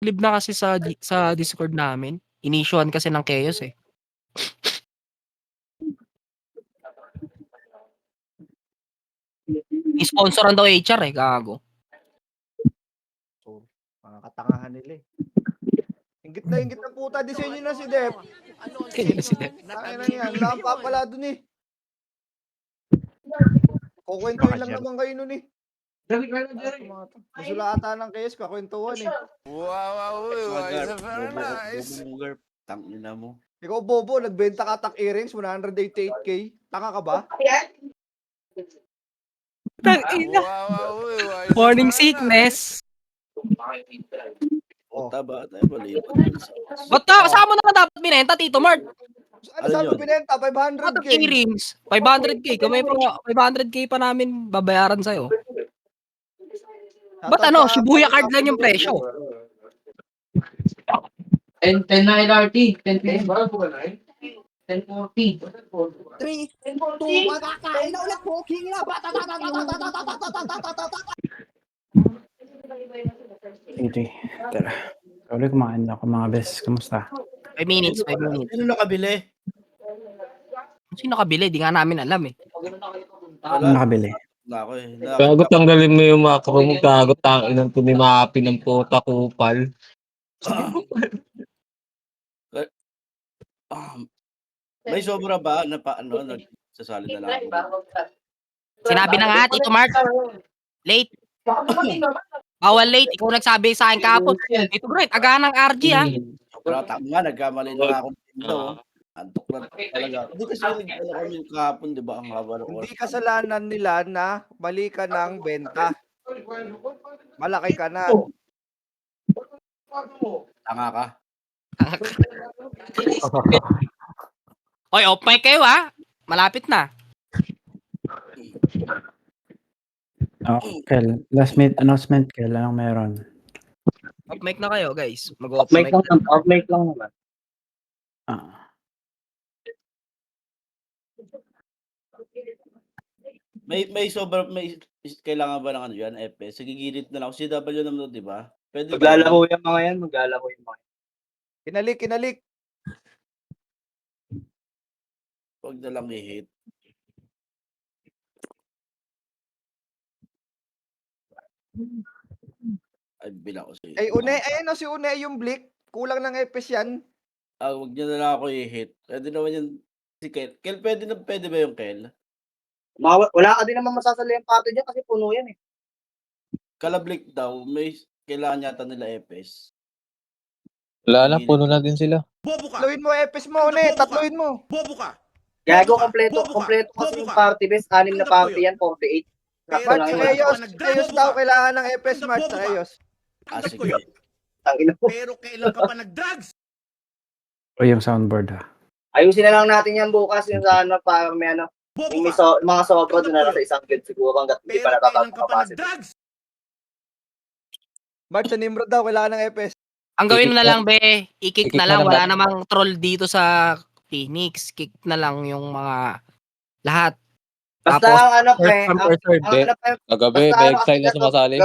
Live na kasi sa Discord namin. Inissuean kasi ng Chaos eh. I-sponsoran daw HR eh, gago. So, mga katangahan nila eh. Ingit na ingit na puta, disenyo na si Dep. Kaya si Dep. Tangina yan, wala kang papala dun eh. Kukwentuhin lang naman kayo nun eh. Masulata ng Chaos, kakwentuhan eh. Wow, why very nice. Tangina mo. Ikaw, Bobo, nagbenta ka tak earrings, 188k. Tanga ka ba? Tangina. Wow, Morning sickness. Puta ba tayo malipat dun sa... Ba't kasama mo naman dapat binenta, Tito Mark? Ano sabi yun? binenta? 500k. Earrings, 500k. Kami pa 500k pa namin babayaran sa'yo. Ba't ano, Shibuya card lang yung presyo. 10 na LRT. 10 1040. 3, 2, makakain na ulit, poking na. Sige. Tara. Sorry, kumain na ako mga bes. Kamusta? 5 minutes, 5 minutes. Sino nakabili? Sino nakabili? Di nga namin alam eh. Ano nakabili? Ako eh. Gago, tanggalin mo yung macro mo. Gago, tangin ng tumimapi ng puta kupal. May sobra ba na paano nagsasali na lang ako? Sinabi na nga, Tito Mark. Late. Bawal late. Ikaw nagsabi sa akin kahapon. Tito Bright, agahan ng RG ha. Sobra tama, nagkamali na ako dito. Antok na talaga. Hindi kasi nagkala kami kahapon, di ba? Ang haba ng oras. Hindi kasalanan nila na mali ka ng benta. Malaki ka na. Tanga ka. Oy, off mic kayo ha. Malapit na. Oh, Kel. Last minute announcement, Kel. Anong meron? Off mic na kayo, guys. Mag-off Off mic mic. lang naman. May sobra, kailangan ba ng ano yan, FS? Sigigilid na lang. CW naman, di ba? Pwede ba? Maglalaro yung mga yan. Kinalik. Huwag na lang i-hit. Ay, bilang ko sa'yo. Ay, ayan o si Une, yung Blick. Kulang ng FS yan. Huwag niyo na lang ako i-hit. Pwede naman yan. Si Kel. Kel, pwede ba yung Kel? Wala ka din naman masasali yung pato dyan kasi puno yan eh. Kalablik daw, may kailangan yata nila FS. Wala na, puno na din sila. Tatluin mo FS mo, Une. Tatluin mo. Gago, kompleto kasi yung party best. 6 na party yan, 48. March, Chaos daw. Kailangan ng FS, March, Chaos. Sige. Tangina mo. Pero kailan ka pa nag-drugs? O yung soundboard ha. Ayusin na lang natin yan bukas yung sa ano, para may ano. Yung may mga sobra doon na lang sa isang good siguro hanggat hindi pa natatapos ang capacity. March, sa Nimrod daw. Kailangan ng FS. Ang gawin na lang, be, i-kick na lang. Wala namang troll dito sa Phoenix. Kick na lang yung mga lahat. Basta Tapos, ang ano pre, Kagabi, may exile na sumasali.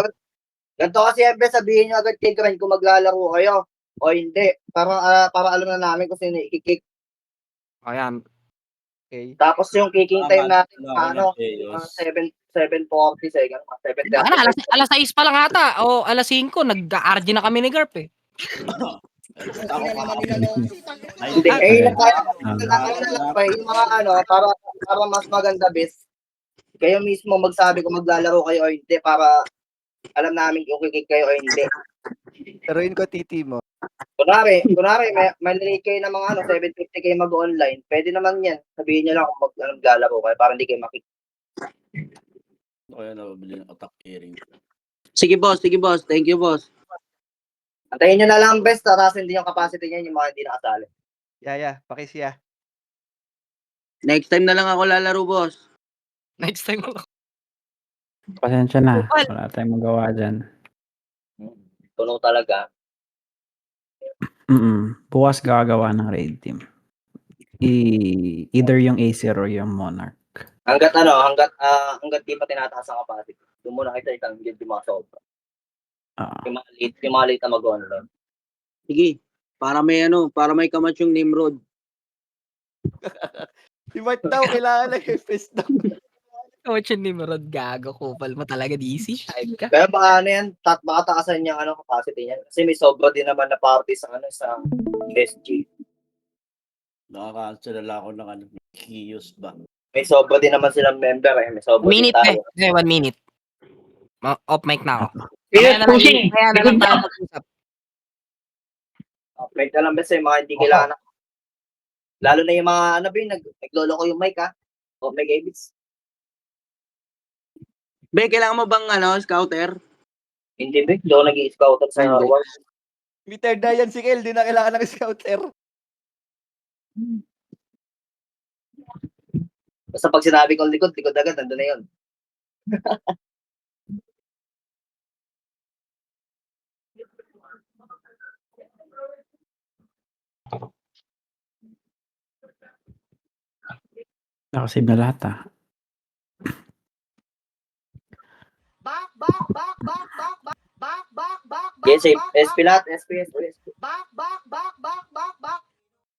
ganito kasi Embe, sabihin nyo agad kay Grind kung maglalaro kayo o hindi. Para alam na namin kung sino i-kick. ayan. Okay. Tapos yung kicking time natin, Wala ano, akong Chaos. 7:40 seconds, 7:30. Ano, alas 6 pa lang ata. O alas 5, nag-RG na kami ni Garp eh. Ako Hindi, yung mga ano, para mas maganda best. Kayo mismo magsabi kung maglalaro kayo o hindi para alam namin kung kikick kayo o hindi. Taruin ko TT mo. Kunwari, may kayo ng mga ano, 750 kayo mag-online, pwede naman yan. Sabihin nyo lang kung maglalaro kayo para hindi kayo makik. Kaya nababili ng attack earring. Sige boss. Thank you boss. Antayin nyo na lang best, tarasin din yung capacity niya yung mga hindi nakasali. Yeah, pakisya. Next time na lang ako lalaro boss. Next time ako. Pasensya na. Wala tayong magawa dyan. Tuno talaga. Bukas gagawa ng raid team. Either yung Acer or yung Monarch. Hanggat di pa tinataas ang capacity. Doon muna kita isang guild yung mga sobra. Yung mga late na mag-online. Sige. Para may kamatch yung Nimrod. Si Mart daw, kailangan na yung face daw. Coach ni Nimrod, gago. Kupal mo talaga, DC. Type ka. Kaya baka ano yan, baka taasan yung capacity niyan. Kasi may sobra din naman na party sa sa SG. Nakaka-cancel na ako ng Kios ba? May sobra din naman silang member eh. May sobra din Minute tayo. eh. 1 minute. Off mic na ako. Yes, Kaya pushing. na lang tayo mag-usap. Upgrade ka lang basta yung mga hindi kailangan. Lalo na yung mga naglolo ko yung mic ha. O mic Abits. Be, kailangan mo bang scouter? Hindi ba? Doon nag-i-scout sa Hindi. work. Meter na yan si Kel, di na kailangan ng scouter. Basta pag sinabi kong likod agad, nandun na yun. Nakasave na lahat ah. Yes, safe. SP lahat. SP.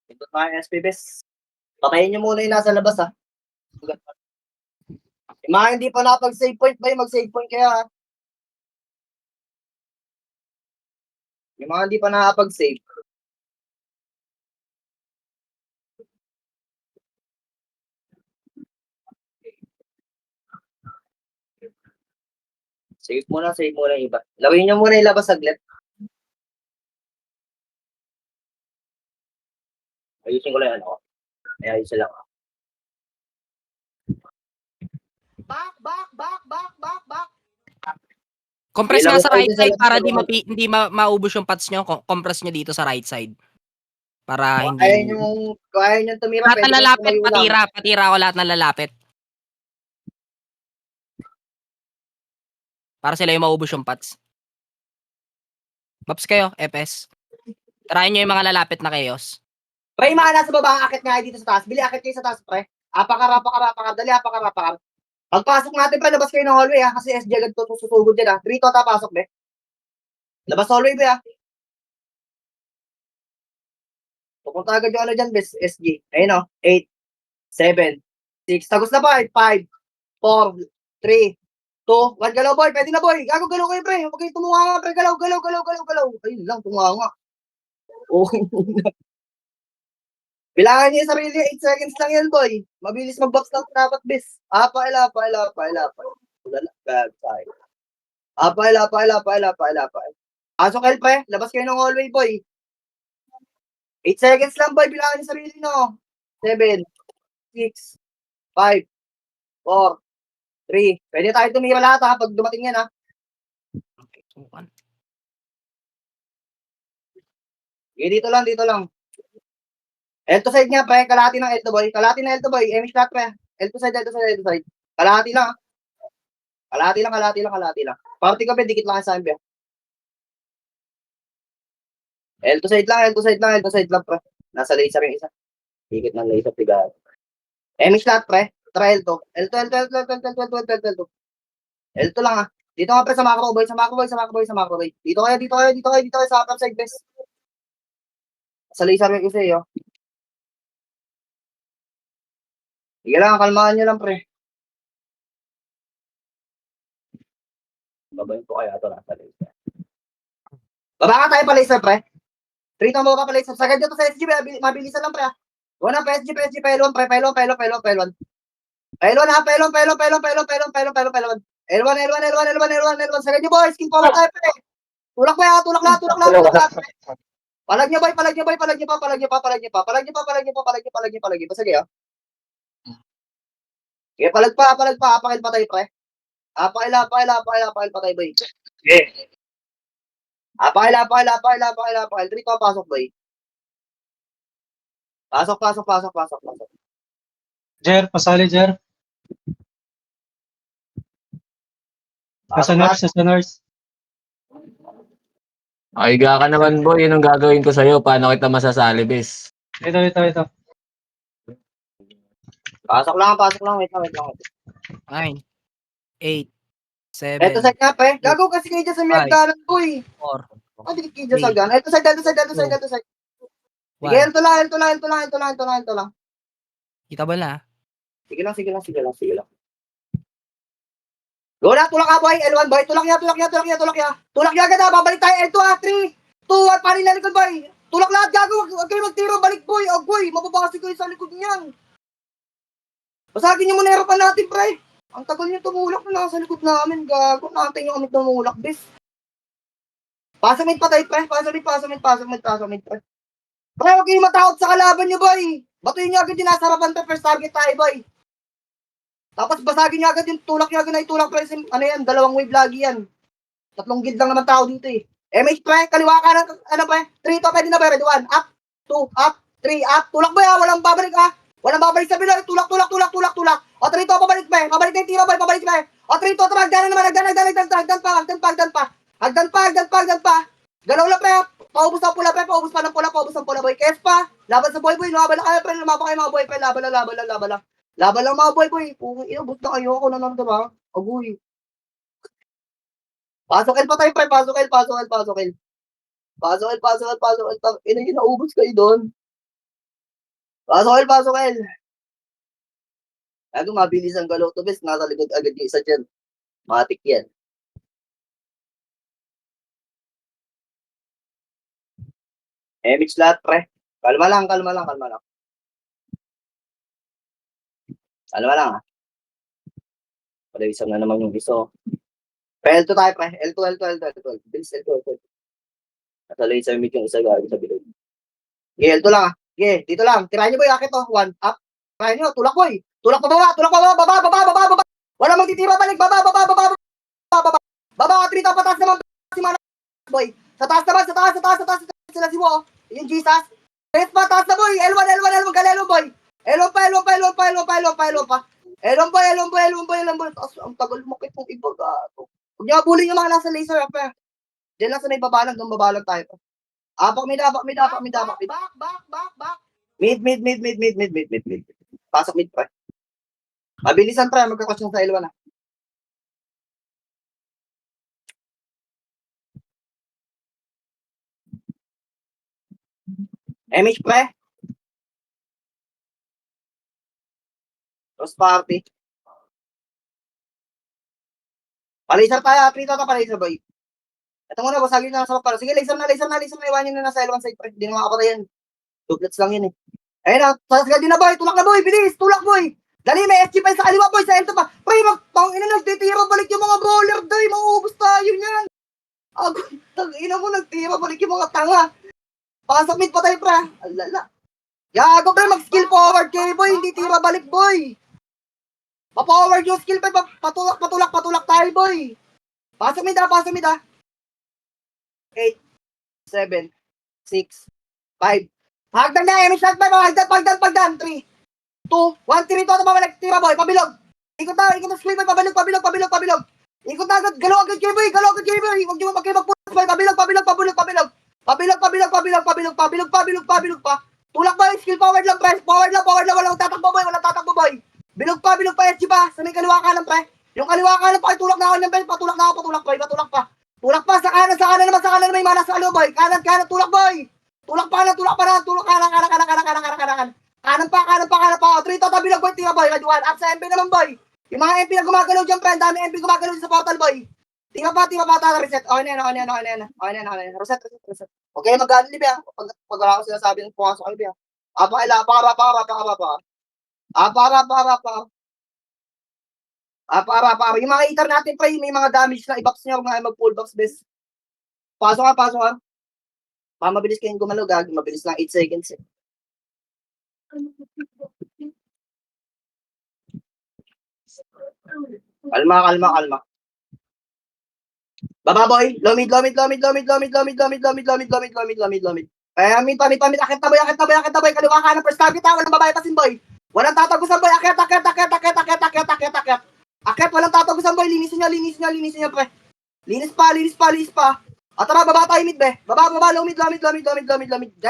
Ito tayo, SP best. Patayin nyo muna yung nasa labas ha. Yung mga hindi pa nakapag-save point ba mag-save point kaya ha. Yung mga hindi pa nakapag-save. Save muna yung iba. Lawin nyo muna yung labas saglit. Ayusin ko lang yan ako. Ayusin lang ako. Compress nga Ilang sa right pwede side sa- para hindi maubos yung pads nyo. Compress nyo dito sa right side. Para Kung kaya hindi... nyo tumira, Lahat pwede na nyo lalapit, tumayo lang. patira. Patira ako lahat na lalapit. Para sila yung maubos yung pads. Maps kayo, FS. Try nyo yung mga lalapit na chaos. Pre, yung mga nasa baba, akit nga dito sa taas. Bili, akit kayo sa taas, pre. Apakar. Dali, apakar. Pagpasok natin, pre, labas kayo ng hallway, ha. Kasi SG agad to susugod yan, ha. 3 tota pasok, be. Labas hallway, be, ha. Pupunta agad yung dyan, bes, SG. Ayun, o. 8, 7, 6. Tagos na, boy. 5, 4, 3, 2, 1. Galaw, boy. Pwede na, boy. Gago, galaw kayo, pre. Huwag kayo tumuha, pre. Galaw. Ayun lang, tumuha. Okay. Bilangan niya yung sarili, 8 seconds lang yan, boy. Mabilis mag-box lang dapat, bis. Apa. Ulala, bad side. Apa. Pasok, El, pre. Labas kayo ng hallway, boy. 8 seconds lang, boy. Bilangan niya yung sarili, no? 7, 6, 5, 4, 3. Pwede tayo tumira lahat, ha, pag dumating yan, ha. Okay, dito lang. L2 side nga, pre. Kalahati ng L2 boy. Emish lahat, pre. L2 side. Kalahati lang. Kalahati lang. Party ka, pre. Dikit lang sa akin, pre. L2 side lang, pre. Nasa laser yung isa. Dikit ng laser, tiga. Emish lahat, pre. Tara, L2. L2 lang, ha. Dito nga, pre, sa macro boy. Dito kayo sa upper side, best. Sa laser yung isa, yo. Sige lang, kalmahan nyo lang, pre. Babayin ko kaya ito nasa laser. Baba ka tayo pa laser, pre. Trito mo ka pa laser. Sagad nyo to sa SG, mabilisan lang, pre. Una, PSG, Pelon, pre. Pelon. Pelon, ha. Pelon. L1. Sagad nyo, boys. Skin power tayo, pre. Tulak, pre, ha. Tulak lahat, pre. Palag nyo, boy. Palag nyo pa. Sige, ha. Okay, palag pa. Apakil pa tayo, pre. Apakil patay, boy. Okay. Apakil. 3 to, pasok, boy. Pasok. Jer, pasali, Jer. Nasa nurse. Ay, ka naman, boy. Yun ang gagawin ko sa'yo. Paano kita masasali, bis? Ito. Pasok lang. Wait lang. 9, 8, 7, Eto sa nga, pre. Gago kasi kayo dyan sa may 5, hagdanan, boy. 4, Dikit kayo dyan sa gan. Ito side. Sige, ito lang. Kita ba na? Sige lang. Go na, tulak ka boy. L1 boy. Tulak ya. Tulak ya agad ha. Babalik tayo. L2 ha. 3, 2, 1. Panin na likod boy. Tulak lahat gago. Huwag kayo magtiro. Balik boy. Oh boy. Mababasi kayo sa likod niyan. Basagin niyo muna harapan natin pre. Ang tagal niyo tumulak na nasa likod namin. Gago. Nakantay niyo kami tumulak bis. Pasamid pa tayo pre. Pasamid pre. Pre, huwag kayong matakot sa kalaban niyo boy. Batuin niyo agad yung nasa harapan pre. First target tayo boy. Tapos basagin niya agad yung tulak niya agad na itulak pre. Ano yan, 2 wave lagi yan. 3 guild lang naman tao dito eh. MH pre, kaliwa ka na, ano pre? 3 to, pwede na pre, 1, up, 2, up, 3, up. Tulak ba ya? Walang babalik ha? Walang babalik sa bilo. Tulak. O 3 to, pabalik pre. Pabalik na yung tira boy, pabalik pre. O 3 to, hagdan naman, hagdan pa. Galaw lang pre. Paubos ng pula boy. Kes pa. Laban sa boy. Laban na kayo pre. Lumapa kayo mga boy pre. Laban lang. Laban lang mga boy. Pungin ina, basta kayo ako na lang diba? Agoy. Pasok pa tayo pre, pasok. Ina yun, naubos kayo doon. Pasok. Gago, mabilis ang galaw to bes, nasa likod agad yung isa dyan. Matik yan. Mix lahat pre. Kalma lang. Kalma lang ha. Palawisan na naman yung iso. L2 tayo pre. L2. Bilis L2. Nasalay sa mic yung isa gagi sa bilog. Okay, L2 lang ha. Okay, dito lang. Tirahin nyo boy, akit to. 1, up. Tirahin nyo, tulak boy. Tulak pa baba. Wala magtitira balik. Baba. Baba, 3 to, pataas naman. Si Mana boy. Sa taas. Sila si Wo. Yung Jesus. Test pa, taas na boy. L1, galelo boy. L1 pa. Ang tagal mo kay kung iba gato. Huwag niyo abulin yung mga nasa laser pa. Diyan lang sa may babalag, doon babalag tayo. Apak, mid. Back. Mid. Pasok mid pa. Mabilisan pa, magkakasyon sa L1 na. MH pre. Cross party. Palaser tayo, palaser boy. Ito muna, basagin na sa pala. Sige, laser na. Iwan nyo na nasa L1 side pre. Hindi na makakapatay yan. Duplets lang yun eh. Ayun na, sasagad din na boy. Tulak na boy, bilis. Tulak boy. Dali, may SG pa sa kaliwa boy. Sa L2 pa. Pre, pang-ina nagtitira. Balik yung mga brawler day. Mauubos tayo niyan. Tag-ina mo, nagtira. Balik yung mga tanga. Pasok mid pa tayo pre. Alala. Yago pre, mag-skill forward kayo boy. Hindi tira balik boy. Pa-forward yung skill pa. Patulak tayo boy. Pasok mid ha. 8, 7, 6, 5. Hagdan na, MH hagdan pa. Pagdan. 3, 2, 1, 3 to. Pabalik, tira boy. Pabilog. Ikot na skill boy. Pabilog. Ikot na agad. Galaw agad kayo boy. Huwag nyo magpulas boy. Pabilog. Pabilog pa. Tulak boy. Skill forward lang pre. Forward lang. Walang tatakbo boy. Bilog pa. SG pa. Sa may kaliwa kanan pre. Yung kaliwa kanan pa. Tulak na ako ng bell. Patulak pa. Tulak pa. Sa kanan naman. May mana sa alo boy. Kanan. Tulak boy. Tulak pa na. Kanan pa. O, 3 to. Tabilog boy. Tira boy. Radwan. At sa MP naman boy. Yung mga MP na gumagalaw dyan pre. Dami MP gumagalaw sa portal boy. Tira pa. Reset. Okay na yan. Reset. Okay, mag-anlib yan. Pag wala ko sinasabi ng pumasok kayo yan. Para. Yung mga itar natin pre, may mga damage na i-box niya. Huwag nga mag-full box best. Pasok ka. Mabilis kayong gumalaw, gagi. Mabilis lang 8 seconds eh. Kalma. Baba boy, lomid. Kaya mid. Akit na boy. Kaliwa ka ng first target ha. Walang babae pasin boy. Walang tatagusan boy. Akit. Walang tatagusan boy. Linisin niya pre. Linis pa. At tara, baba tayo mid be. Baba, lomid. Dahil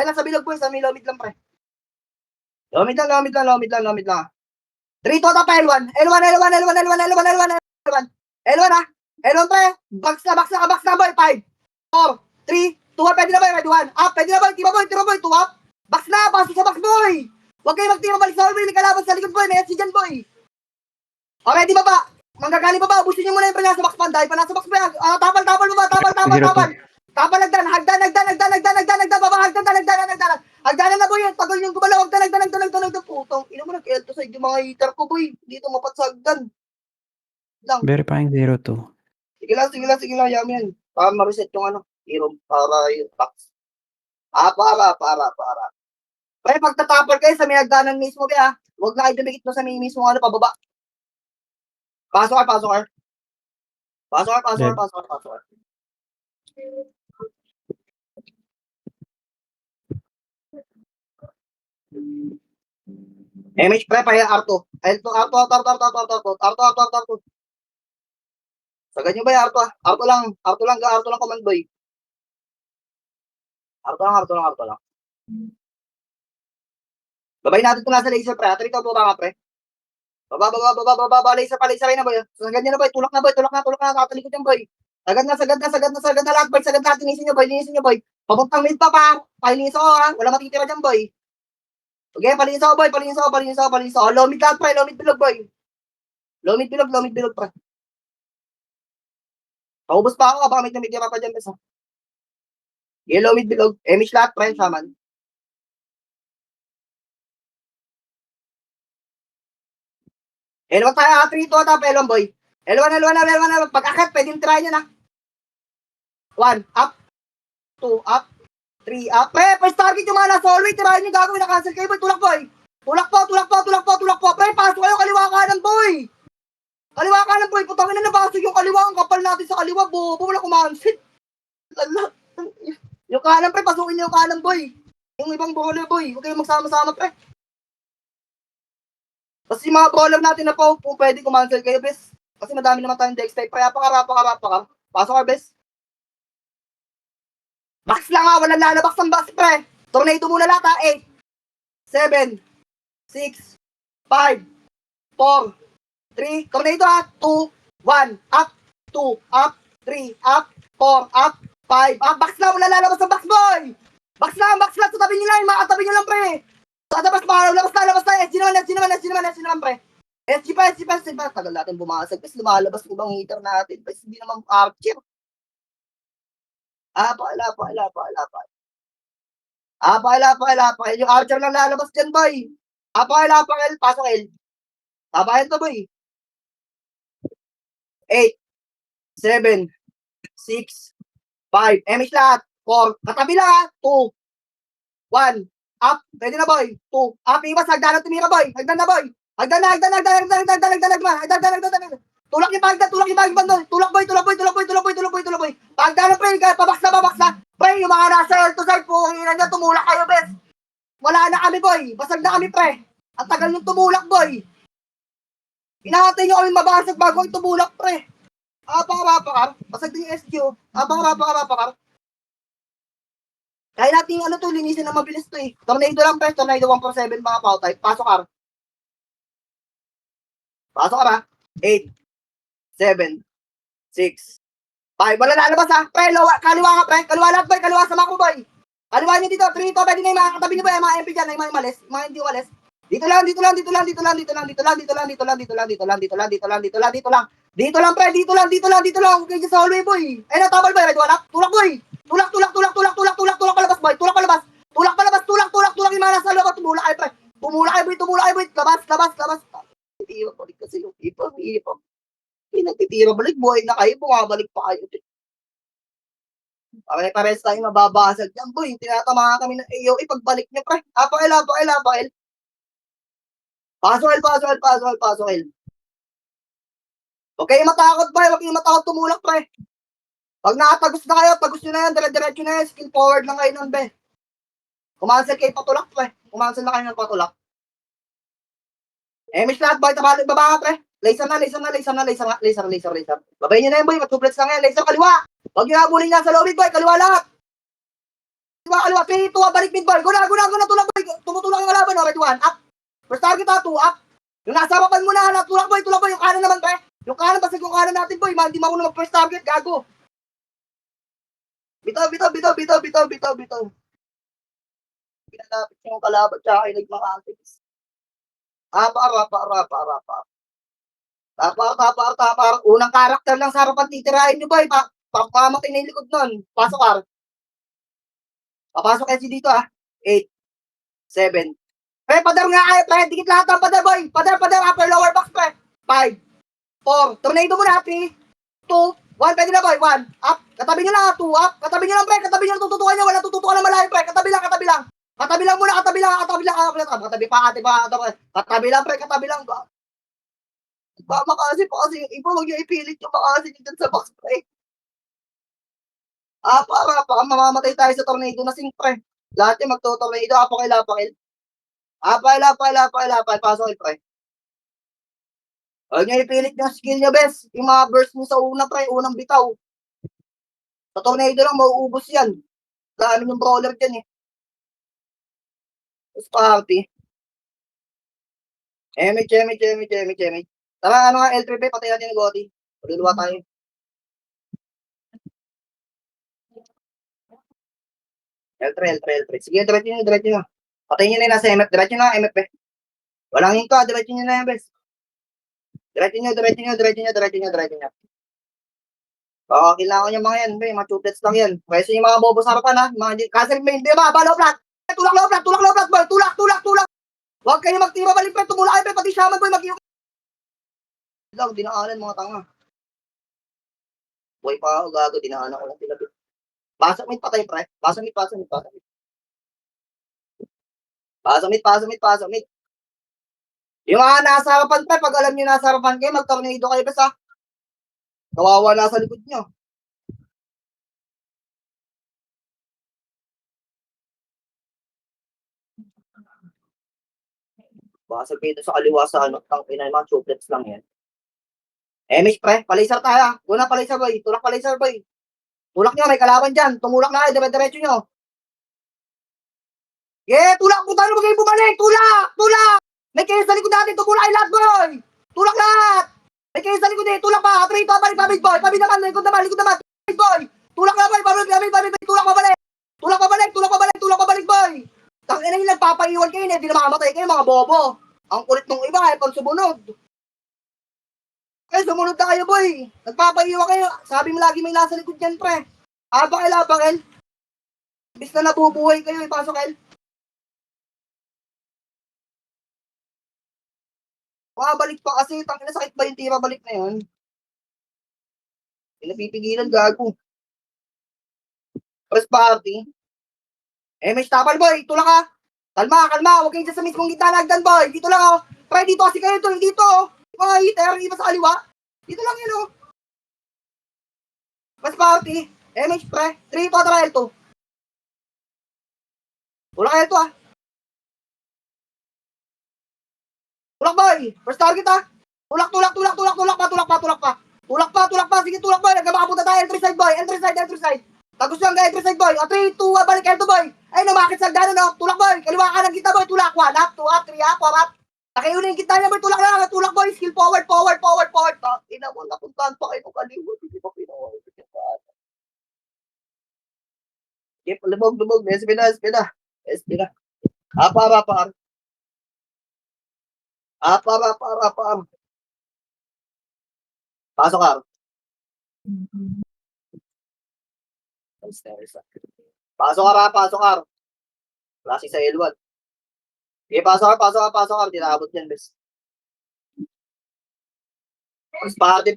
lang sa bilog boy, sa may lomid lang pre. Lomid lang. 3 to pa L1 ha. L1 pre. Box na boy. 5, 4, 3, 2, 1, pwede na boy, ready 1. Up, pwede na boy, tira boy, 2 up. Box na, pasok sa box boy. Huwag kayo magtira balik sa hallway, may kalaban sa likod boy, may SC dyan boy. Okay, di ba ba? Manggagaling pa ba? Ubusin nyo muna yung nasa box panday, pa nasa box ba? Tapal ba? Tapal, hagdan, baba, hagdan na boy, tagal yung gumalaw, hagdan, putong, ina mo nag-elto sa yung mga hitter ko boy, dito mapat sa hagdan. Verifying 02. Sige lang, yami yan. Para ma-reset yung hero, para yung box. Para. Pre, pagtatapal kayo sa may hagdanan mismo, be, huwag na kayo dumikit mo sa may mismo, pababa. Pasok ka. MH pre, paya Arto. Arto. Sagad nyo ba yung Arto? Arto lang command boy. Arto lang. Babay natin ito nasa laser pre. Atari ito, baba nga pre. Baba, laser na boy. Sagad nyo na boy, tulak na, katalikot yan boy. Sagad na lahat boy, sagad na, linisin nyo boy. Papuntang mid pa, pahilinis ako wala matitira dyan boy. Okay, palinis ako boy. Low mid lahat pre, low mid bilog boy. Low mid bilog pre. Paubos pa ako, baka may tumitira pa dyan bes Yellow mid bilog, MH lahat pre, shaman. L1 tayo, 3, 2, top, L1 boy. L1, pag-akit, pwedeng try nyo na. 1, up, 2, up, 3, up. Pre, first target yung mga nasa hallway, tirahin nyo gagawin, na-cancel kayo boy, tulak boy. Tulak po. Pre, pasok kayo, kaliwa kanan boy. Putangin na nabasag yung kaliwa, ang kapal natin sa kaliwa, bobo, wala kumansit. Lala. Yung kanan pre, pasukin nyo yung kanan boy. Yung ibang brawler boy, huwag kayo magsama-sama pre. Tapos yung mga brawler natin na po, kung pwede kumancel kayo bes. Kasi madami naman tayong dex type, kaya rapa ka. Pasok ka bes. Box lang walang lalabas ng box pre. Tornado muna lahat 8, 7, 6, 5, 4, 3, tornado 2, 1, up, 2, up, 3, up, 4, up, 5, up, box lang, wala lalabas ng box boy! Box lang, tatabi nyo lang, makatabi nyo lang pre! Labas na, SG naman pre! SG pa, tagal natin bumasag, kasi lumalabas yung ibang hitter natin, kasi hindi naman archer. Yung archer lang lalabas dyan boy! Pasok L. Tabayan to boy! 8, 7, 6, 5, MH lahat, 4, katabi lang 2, 1, up, pwede na boy, 2, up, iwas, hagdan na tumira boy, hagdan na boy, hagdan na, tulak yung bagdan doon, tulak boy, hagdan na pre, pabaks na, pre, yung mga nasa alto side po, hina nyo, tumulak kayo bes, wala na kami boy, basag na kami pre, ang tagal yung tumulak boy, inaantay nyo kami mabasag bago yung tumulak pre. Apakar. Basag din yung SQ. Apakar. Kaya natin linisin na mabilis to Tornado lang pre, tornado 147 mga power type. Pasok ka ba? 8, 7, 6, 5. Wala lalabas Pre, kaliwa nga pre. Kaliwa lahat boy, kaliwa sa mako boy. Kaliwa nyo dito, 3 to, pwede na yung mga katabi nyo boy, mga MP dyan, mga malis, mga hindi walis. Dito lang. Dito lang pre, dito lang. Okay, sa hallway boy. Ay na, tabal boy, ready one up. Tulak boy. Tulak palabas boy. Tulak yung mga nasa loob. Tumulak kayo boy. Labas. Titira balik kasi yung ipa. Pinagtitira balik, buhay na kayo, bumabalik pa kayo. Pares tayo mababasag yan boy. Tinatamaan kami ng AOE, pagbalik nyo pre. Apakil. Pasok L. Huwag kayong matakot, boy. Huwag kayong matakot tumulak, pre. Pag nakatagos na kayo, tagos nyo na yan. Dire-diretso na yan. Skill forward lang kayo nun, be. Kumansel kayo patulak, pre. Kumansel na kayo ng patulak. MH lahat, boy. Tabalik, baba ka, pre. Laser na. Babay nyo na yan, boy. Mag-suplets lang yan. Laser, kaliwa. Huwag nyo nabulin yan sa lobby, boy. Kaliwa lahat. Kaliwa. Pinituwa, balik mid, boy. Guna. Tulak, boy. Tumutulak yung kalaban, no? Ready one. Up. First target, 2, up. Yung nasa papan mo na, tulak, boy. Yung kanan naman, pre. Yung kanan, basag yung kanan natin, boy. Hindi mo ako na mag-first target, gago. Bitaw. Pinalapit niya yung kalaban, tsaka kayo nagmakasis. Tapar. Unang karakter lang sa harapan titirahin nyo, boy. Papamatay na yung likod nun. Pasok, Ar. Papasok kasi dito, 8, 7. Pre, padar nga kayo, pre. Dikit lahat ng padar, boy. Padar, upper, lower box, pre. 5, 4. Tornado mo na, 3, 2, 1. Pwede na, boy. 1. Up. Katabi nyo lang, 2. Up. Katabi nyo lang, pre. Katabi nyo lang, tututukan nyo. Wala tututukan na malayo, pre. Katabi lang. Katabi lang muna. Katabi pa, ate pa. Katabi lang, pre. Katabi lang. Makasi pa kasi yung iba. Huwag nyo ipilit yung makasi nyo dyan sa box, pre. Para mamamatay tayo sa tornado na sing, pre. Lahat yung magto-tornado. Apakil. Pasok, pre. Huwag nyo ipilit yung skill nyo, bes. Yung mga burst nyo sa una, pre. Unang bitaw. Sa tornado lang, mauubos yan. Dami yung brawler dyan, eh. Tapos party. Emi. Tara, ano nga, L3P, patay natin yung Gotti. Pagduluwa tayo. L3. Sige, diretso nyo. Patayin nyo na yung nasa MF. Diretso na, MF, eh. Walang hinto, diretso nyo na yan, bes. Diretso nyo. Kailangan yung mga yan, be. Mga chuplets lang yan. Pwede yung mga bobo sa harapan, Kasi may hindi ba, low flat. Tulak, boy. Tulak. Huwag kayo magtira balik, pre. Tumula kayo, pre. Pati shaman, boy. Mag-iwan. Lang, dinaanan mga tanga. Boy pa ako, gago. Dinaanan ko lang sila. Pasok mid, patay, pre. Pasok mid. Pasok mid. Yung mga nasa harapan, pre. Pag alam nyo nasa harapan kayo, mag-tornado kayo, bes, Kawawa na sa likod nyo. Basag kayo sa kaliwa sa tangkina, mga chuplets lang yan. Mish, pre, palaser tayo, Una palaser, boy. Tulak palaser, boy. Tulak nyo, may kalaban dyan. Tumulak na kayo, diretso nyo. Tulak, puta na, kayo bumalik. Tulak. May kayo sa likod natin, tumulak kayo lahat, boy. Tulak lahat. May kayo sa likod tulak pa. Atrito, balik, pabig, boy. Pabig naman, likod naman. Pabig, boy. Tulak na, boy. Pabig, tulak pabalik, boy. Tangina nyo, nagpapaiwan kayo, hindi na makamatay kayo, mga bobo. Ang kulit nung iba, pag sumunod. Sumunod na kayo, boy. Nagpapaiwan kayo. Sabi mo lagi may nasa likod yan, pre. Abakil. Bis na nabubuhay kayo, ipasok, El. Balik pa kasi, tangina sakit ba yung tira balik na yun? Pinapipigilan, gago. Press party. May tapal, boy. Tulak ka. Kalma. Huwag kayo sa mismong gitna nagdan, boy. Dito lang, Pre, dito kasi kayo dito, Mga hitter, iba sa kaliwa. Dito lang yun, Press party. MH, pre. 3, 4, tara, L2. Tulak ka, L2, Tulak, boy. First target, Tulak pa. Sige, tulak, boy. Nagkabakapunta tayo. L3 side, boy. L3 side. Tagos lang ka, L3 side, boy. 3, 2, balik, L2, boy. Ay, namakit sa gano'n, Tulak, boy. Kaliwa ka ng kita, boy. Tulak. 1 up, 2 up, 3 up, 4 up. Nakiunin yung kita niya, boy. Tulak, boy. Skill forward. Ina mo, napuntahan pa kayo ng kaliwa. Hindi pa pinawag. Okay, lumog. SP na. Apa. Pasok, ka. Pasok, ka. Klase sa L1. Okay, pasok, ka. Hindi naabot yan, bes. Press party.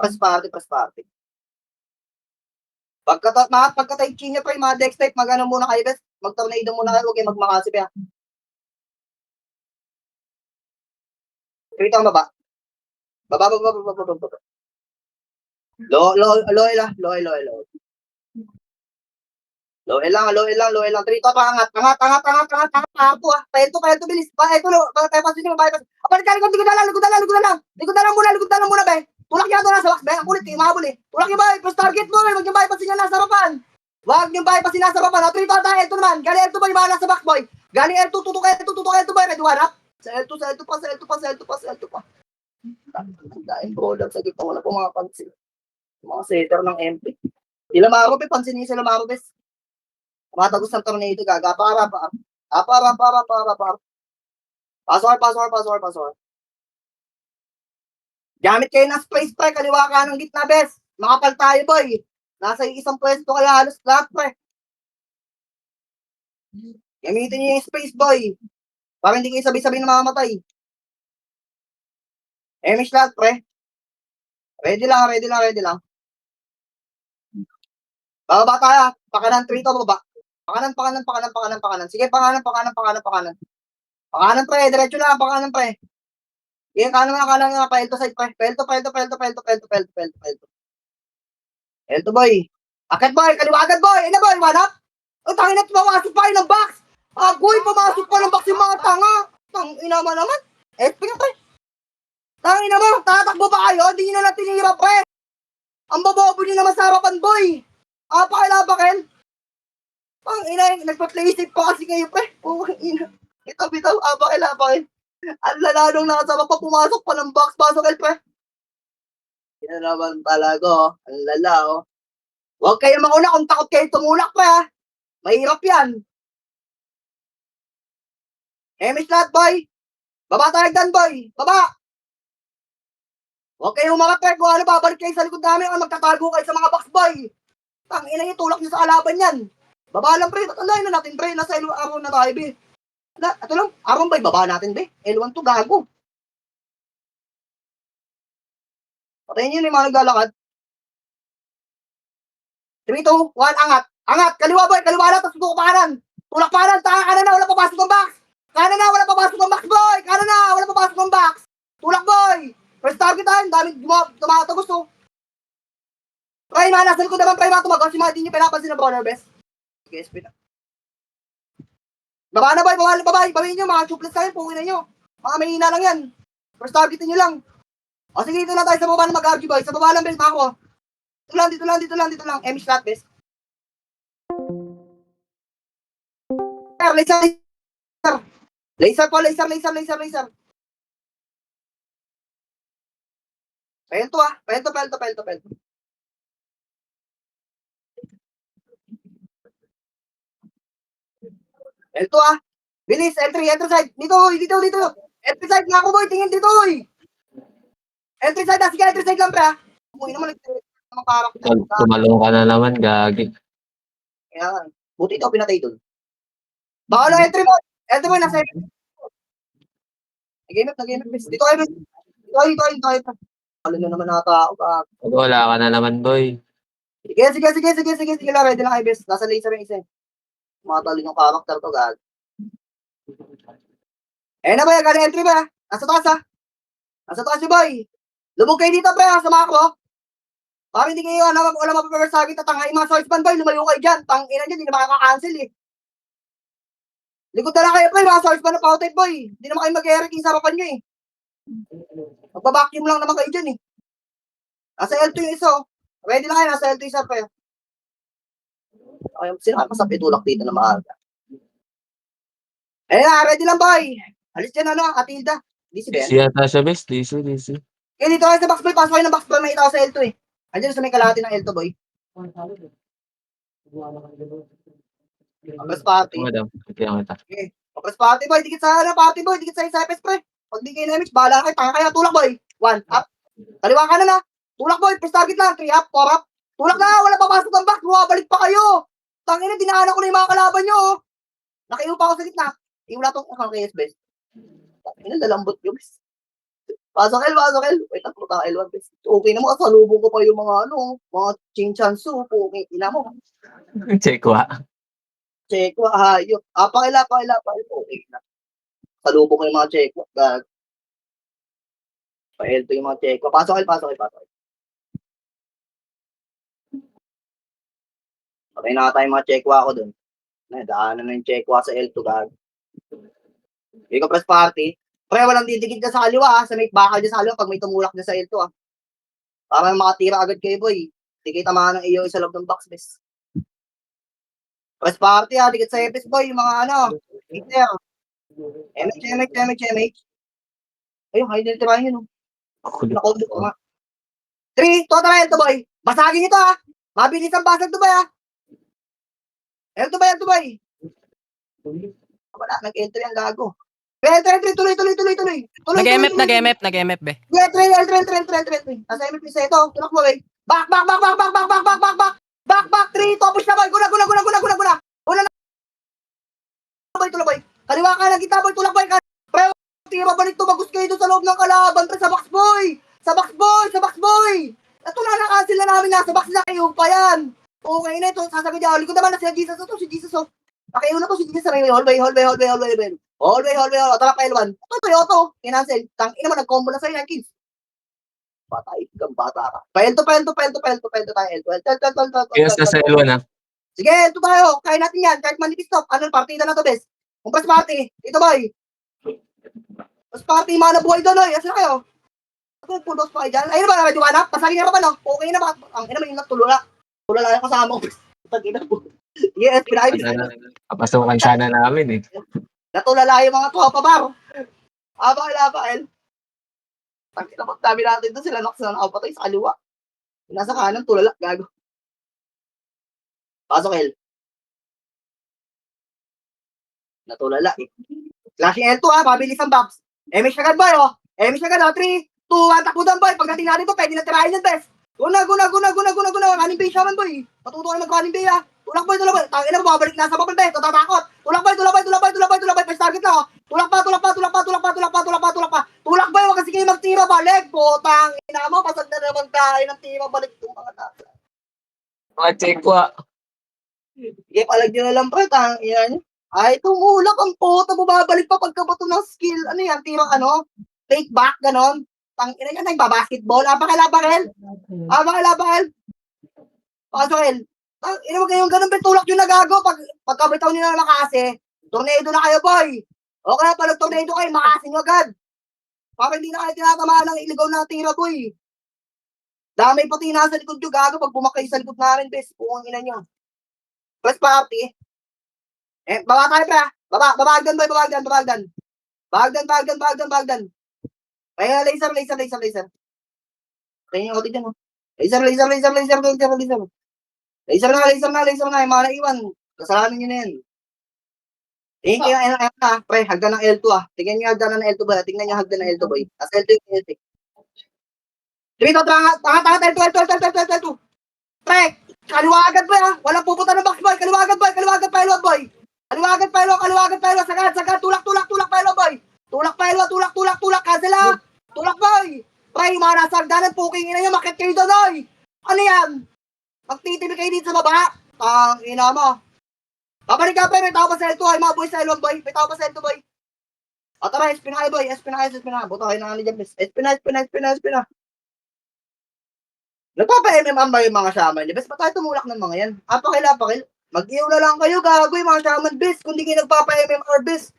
Pagka-type chi nyo, pre, mga dex type, mag-ano muna kayo, bes. Mag-tornado muna kayo, huwag kayo magmakasip, Dito ang baba. Baba. Low lang. Trito pa, angat. Paento, bilis. Paento, bypass. Balik ka, likod muna, be. Tulak niya ito nasa box, be. Ang kulit, mahabol, Tulak niya, boy. First target mo, Huwag niyo bypassin niya nasa harapan. Trito tayo, L2 naman. Galing L2, boy, mga nasa box, boy. Galing L2, tutok L2, boy. Ready, 1 up. Sa L2 pa. Dahil brawler sa gitna, wala po mga pansin. Mga setter ng MP. Sila Maro, be, pansinin sila Maro, bes. Tumatagos ng tornado, gaga. Para. Pasok. Gamit kayo ng space, pre. Kaliwa ka ng gitna, bes. Makapal tayo, boy. Nasa isang pwesto kaya halos lahat, pre. Gamitin niyo yung space, boy. Para hindi kayo sabi-sabi na mamamatay. Emish lahat, pre. Ready lang. Bababa tayo. Pakanan 3 to, baba. Pakanan. Sige, pakanan. Pakanan, pre. Diretso lang, pakanan, pre. Yan, kanan nga. Pelto side, pre. Pelto. Pelto, boy. Akit, boy. Kaliwa agad, boy. Ano, boy? Wanap? Ang tangin na pumasok pa ng box. Agoy, pumasok pa ng box yung mga tanga. Tangina mo naman. SP nga, pre. Tangina mo, tatakbo pa kayo? Hindi nyo na tinira, pre. Ang babobo nyo naman sa harapan, boy. Pakailabakin. Tangina, nagpa-playstate pa kasi kayo, pre. Ina. Bitaw, pakailabakin. Ang lalanong nakasama pa, pumasok pa ng box. Pasok, El, pre. Yan naman talaga, oh. Ang lala, oh. Huwag kayo mauna kung takot kayo tumulak, pre, ha. Mahirap yan. Emish lahat, boy. Baba tayo dan, boy. Baba. Huwag kayo umarap, pre. Kung ano, babalik kayo sa likod namin. Magtatago kayo sa mga box, boy. Tangina niyo, tulak niyo sa kalaban yan. Baba lang, pre. Tatalain na natin, pre. Nasa araw na tayo, be. Ito lang. Araw ba, baba natin, be. L1 to, gago. Patayin niyo yung mga naglalakad. 3, 2, 1, angat. Angat. Kaliwa, boy. Kaliwa lang. Tapos tutok panan. Tulak panan. Kanan na. Wala papasok ng box. Kanan na. Wala papasok ng box, boy. Kanan na. Wala papasok ng box. Tulak, boy. First target tayo. Daming tumatagos, oh. Pre, nasa likod naman, pre. Tumagos. Yung mga hindi nyo pinapansin na brawler, best. Sige, SP na. Baba na, boy. Babayin nyo. Mga chuplets kayo. Pungin na nyo. Mga mahina lang yan. First targetin nyo lang. O sige, dito lang tayo sa baba na mag-argue, boy. Sa baba lang, best. Ako. Dito lang. Emish flat, best. Laser. Pelto, ah. Pelto. Pelto, ah. Bilis, entry side. Dito. Entry side na ako, boy. Tingin dito, boy. Entry side, sige, entry side lang, pre, ah. Umuwi naman, ng karakter. Tumalong ka na naman, gagi. Kaya, buti ito, pinatay doon. Baka lang entry mo, nasa Nag-game up, miss. Dito kayo. Ano na naman nata ako, ka. Wala ka na naman, boy. Sige lang, ready lang kayo, bes. Nasa laser yung isa. Matalin yung karakter to, gag. Na ba, galing entry ba? Nasa taas yung boy. Lubog kayo dito, pre, sa macro. Bakit hindi kayo, wala mapapawer sa akin, tatangay mga swordsman, boy, lumayo kayo dyan. Tangina nyo, hindi na makaka-cancel, eh. Likod na lang kayo, pre, mga swordsman na pautate, boy. Hindi naman kayo mag-eric yung sarapan nyo, eh. Magbabacuum lang naman kayo dyan, eh. Nasa L2 yung isa, oh. Ready lang kayo, nasa L2 isa, pre. Okay, sino ka masap itulak dito na maaga? Ready lang, boy. Alis dyan, Atilda. DC ba yan? DC yata siya, best. DC. Dito kayo sa box, boy. Pasok kayo ng box, boy. May itaw sa L2, eh. Andiyan sa may kalahati ng L2, boy. Press party. Madam, kaya kita. Okay. Press party, boy. Dikit sa party, boy. Dikit sa SFS, pre. Pag di kayo na-image, bahala kayo. Tanga kayo. Tulak, boy. 1, up. Kaliwa ka na. Tulak, boy. Press target lang. 3, up. 4, up. Tulak na. Wala papasok ng box. Bumabalik pa kayo. Tangina, dinaanan ko na yung mga kalaban nyo, oh. Nakaiupa ako sa gitna. Iwala tong KS, best. Tangina, lalambot yung best. Pasok El. Wait, ako ta L1, best. Okay na mo. Kasalubong ko pa yung mga, mga chinchansu. Okay, ina mo. Check wa. Hayop. Pakila. Okay na. Salubong ko yung mga Chekwa. Pa-L2 yung mga Chekwa. Pasok. Patay na tayo yung mga Chekwa ako dun. Daanan na yung Chekwa sa L2, gag. Hindi ko press party. Pre, walang didikit ka sa kaliwa, sa may bakal dyan sa kaliwa pag may tumulak dyan sa L2, ah. Para makatira agad kayo, boy. Hindi kayo tamaan ng iyo sa loob ng box, bes. Press party, dikit sa EPS, boy. Yung mga Peter. MH. Ayun, kayo din tirahin yun, Nakulit ko nga. 3, total L2, boy. Basagin ito, Mabilis ang basag to, boy, Elto ba? Wala, nag-entry ang gago. Entry, tuloy. Nag-MF, be. Entry. Nasa MF isa ito, tulak mo, eh. Back. 3, push na, boy. Guna. Una na, boy, tulak, boy. Kaliwa ka lang kita, boy, tulak, boy. Pre, tira balik tumagos kayo doon sa loob ng kalaban, pre, sa box, boy. Ito na sila namin nasa box na kayo pa yan. Okay na ito, sasabi niya, likod naman na si Jesus, si Jesus, oh. Pakiuna to si Jesus sa may hallway. Tara pa L1. Ito, kinansel. Tangina mo, nag-combo na sa'yo yan, kids. Patay, kang bata ka. Paelto tayo, L2. Yes, nasa L1 na. Sige, L2 tayo. Kaya natin yan, kahit manipis to. Ano, partida na to, bes. Kung pas party, ito boy. Pas party, mga nabuhay doon, oy. Asa na kayo? Ako, pulos pa kayo dyan. Ayun ba, medyo anak? Pasagin niya pa ba, no? Okay na ba? Ang ina mo yung natulula. Tulala yung kasama ko. Tagina po. Yes, pinakibis. Papasukan sana namin eh. Natulala yung mga tropa bar. Abakil. Tangina mo, dami natin doon sila nakasala nakapatay sa kaliwa. Nasa kanan, tulala, gago. Pasok, El. Natulala eh. Flashing L2 pabilis ang box. Emish agad boy, 3, 2, 1, takbo doon boy. Pagdating natin to, pwede na tirahin yung best. Guna. Running base naman boy. Matuto kayo mag-running base Tulak boy. Tangina mo, babalik na sa papel best. Tatakot. Tulak boy. First target na Tulak pa. Tulak boy, wag kasi kayo magtira balik. Putang ina mo, pasag na naman tayo ng tira balik itong mga tasa. Mga check ko Sige, palag nyo na lang pre, ina nyo. Ay, tumulak ang puta, bumabalik pa pagkabato ng skill. Ano yan, tirang take back, ganon. Tangina yan, nagbabasketball. Abakil. Pasok, El. Ina mo kayong ganun, tulak yung nagago. Pagkabitaw nyo na makase, tornado na kayo, boy. O kaya pag tornado kayo, makasing agad. Para hindi na kayo tinatamaan ng iligaw na tira, boy. Damay pati nasa likod yung gago pag bumakay sa likod namin, bes. Puwang ina nyo. First party. Baba tayo, pre. Babagdan, boy. Bagdan. Ay, laser. Tingin ko dyan, Laser. Laser na. Yung mga naiwan. Kasalanan nyo na yan. Tingin kayo, pre, hagdan ng L2, Tingnan nyo hagdan ng L2, boy. Tingnan nyo hagdan ng L2, boy. As L2 yung L2. Dito, tangat, L2. Pre, kaliwa agad, boy, Walang pupunta ng box, boy. Kaliwa agad, boy. Kaliwa agad, sagad. Tulak, boy. Tulak, cancel, Tulak, boy. Pre, yung mga nasa hagdanan, puking ina nyo, makit kayo doon, oy. Ano yan? Magtitibi kayo dito sa baba. Ina mo. Babalik ka, pre. May tao pa sa L2, mga boy sa L1, boy. May tao pa sa L2, boy. Tara, SP na kayo, boy. SP na. Buto kayo na nga ni James. SP na. Nagpapa-MM ba yung mga shaman? Bes, pa tayo tumulak ng mga yan? Apakil. Mag-iyaw na lang kayo, gago yung mga shaman, bes. Kung di kayo nagpapa-MMR, bes.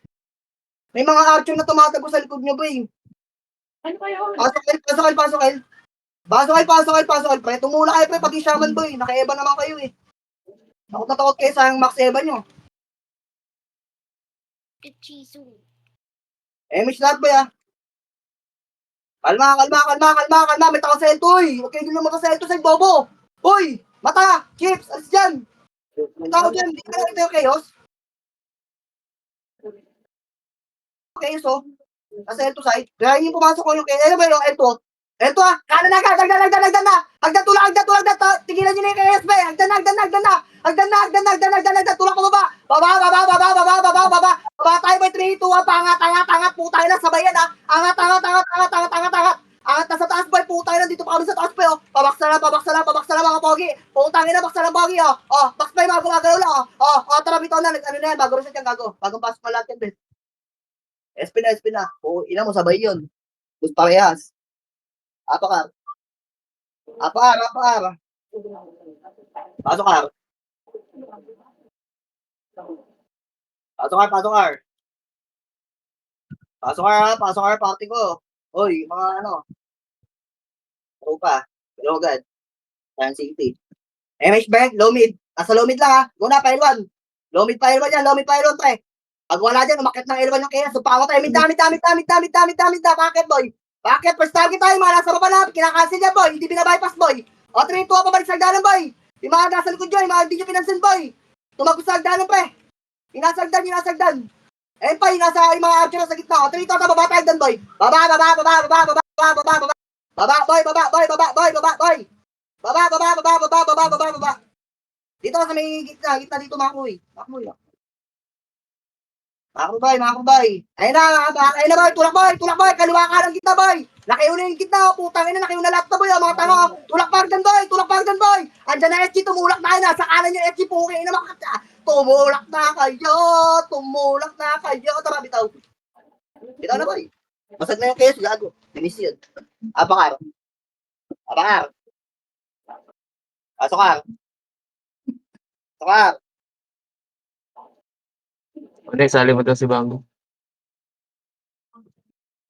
May mga archer na tumatago sa likod nyo, boy. Ano kayo? Pasok, pre. Tumulak kayo, pre. Pati shaman, boy. Naka-eba naman kayo, eh. Takot kayo sa max eba nyo. Mish lahat, boy, Kalma. May tao sa L2, Huwag kayo lumabas sa L2 sa bobo. Uy! Mata! Chips! Alis dyan! May tao dyan. Hindi ka nakita yung chaos. Chaos, Nasa L2 side. Kaya yung pumasok ko yung chaos. Ano ba yung L2? L2, Kanan na ka! Hagdan na! Hagdan tulak! Tigilan nyo na yung chaos, be! Hagdan na! Tulak ko baba! Baba tayo, boy! 3, 2, 1, pangat! Putay na, sabayan, Angat na sa taas, boy! Putay na, dito pa kami sa taas, boy, Pabaksa na, mga pogi! Putangin na, baksa na, pogi, Box play, mga gumagalaw lang, Tara, bitaw na, ano na yan, bago reset yan, gago. Bagong pasok na lahat yan, be. SP na. Ina mo, sabay yun. Bus parehas. Apakar. Pasok, party ko. Hoy, mga tropa. Pero agad. Time City. MH Bank, low mid. Nasa low mid lang, Guna, pa L1. Low mid pa L1, pre. Pag wala dyan, umakit ng L1 yung kaya. So, pango tayo. Mid. Bakit, boy? Bakit? First target tayo, mga nasa baba na. Kinakancel niya, boy. Hindi binabypass, boy. 3, 2, pabalik sa dalan, boy. Yung mga nasa likod dyan, yung mga hindi nyo pinansin, boy. Tumagos sa hagdanan, pre. Inasagdan. Ayun pa, nasa yung mga archer sa gitna. 3, 2, baba tayo hagdan, boy. Baba, boy. Baba. Dito sa may gitna dito, Makoy. Mga boy. Ayun na, boy. Tulak, boy. Kaliwa ka ng gitna, boy. Nakiuna yung gitna, putang ina, nakiuna lahat na, boy. Mga tanga, tulak pa hagdan, boy. Andyan na SG, tumulak na, nasa kanan yung SG, puking ina, tumulak na kayo. Tara, bitaw. Bitaw na, boy. Basag na yung case, gago. Finish yun. Abakar. Sokar. Hindi, sali mo daw si Banggo.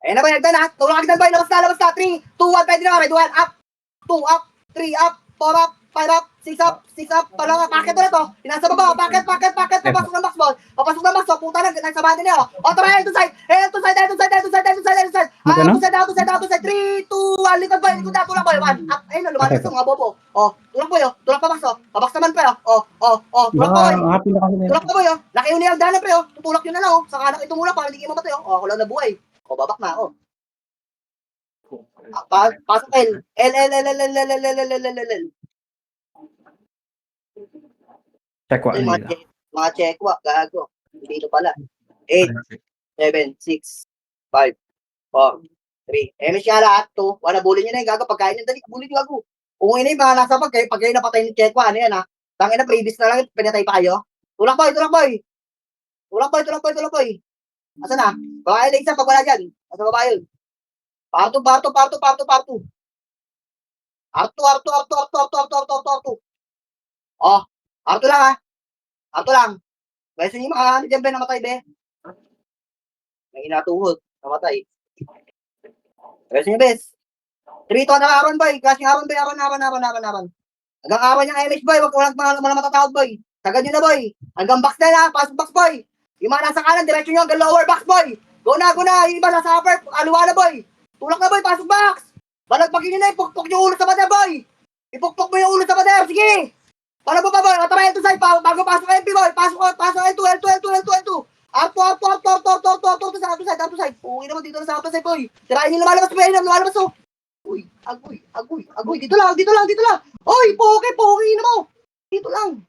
Ayun na, boy. Hagdan na. Tulak hagdan, boy. Labas na. 3, 2, 1. Pwede na, ready, 1. Up. 2 up. 3 up. 4 up. 5 up. 6 up. Pala, packet ulit, oh. Inasa baba, packet. Papasok ng box, boy. Puta na, nasa banda niya, oh. O, tara, head to side. Out to side. 3, 2, 1. Likod, boy. Tulak, boy. 1 up. Ayun, lumalas yung mga bobo. O, tulak, boy, oh. Tulak pa, box, oh. Pabaks naman, pre, oh. Tulak pa, boy. Happy na kami na. Tulak pa, boy, oh. Nakiuni ang dana, pre, oh. Tutulak yun na lang, oh. Saka na itumulak para hindi kayo mamatay, oh. Ako lang nabuhay. O, babak na ako. Pasok L. Check what nila. Mga checkwa, gago. Dito pala. 8, 7, 6, 5, 4, 3. Siya lahat, 2. Wala, bully nyo na yung gago. Pagkain nyo, dali, bully nyo gago. Kung ina yung mga nasa pag kayo napatay ng checkwa, ano yan ha? Tangin na, previous na lang, pinatay pa kayo. Tulak boy. Asa na? Baka yung isa, pag wala dyan. Asa baba yun? Parto. Oh, Arto lang. Guys, yung mga ano dyan, be, namatay, be. May inatuhod, namatay. Guys, yung bes. 3 to na aron, boy. Kasi aron. Hanggang aron yung MH, boy. Wag mga matatawag, boy. Sagad nyo na, boy. Hanggang box na lang, pasok box, boy. Yung mga nasa kanan, diretso nyo hanggang lower box, boy. Go na. Yung iba nasa upper, aluwa na, boy. Tulak na, boy. Pasok box. Balagpagin nyo na, ipukpok yung ulo sa pader, boy. Ipukpok mo yung ulo sa pader, sige. Paano ba, boy? Tara, ito side, bago pasok MP, boy. Pasok L2. Up to side. Uwi naman dito na sa upper side, boy. Tirahin nyo lumalabas, oh. Uy, agoy. Dito lang. Uy, poke na mo. Dito lang.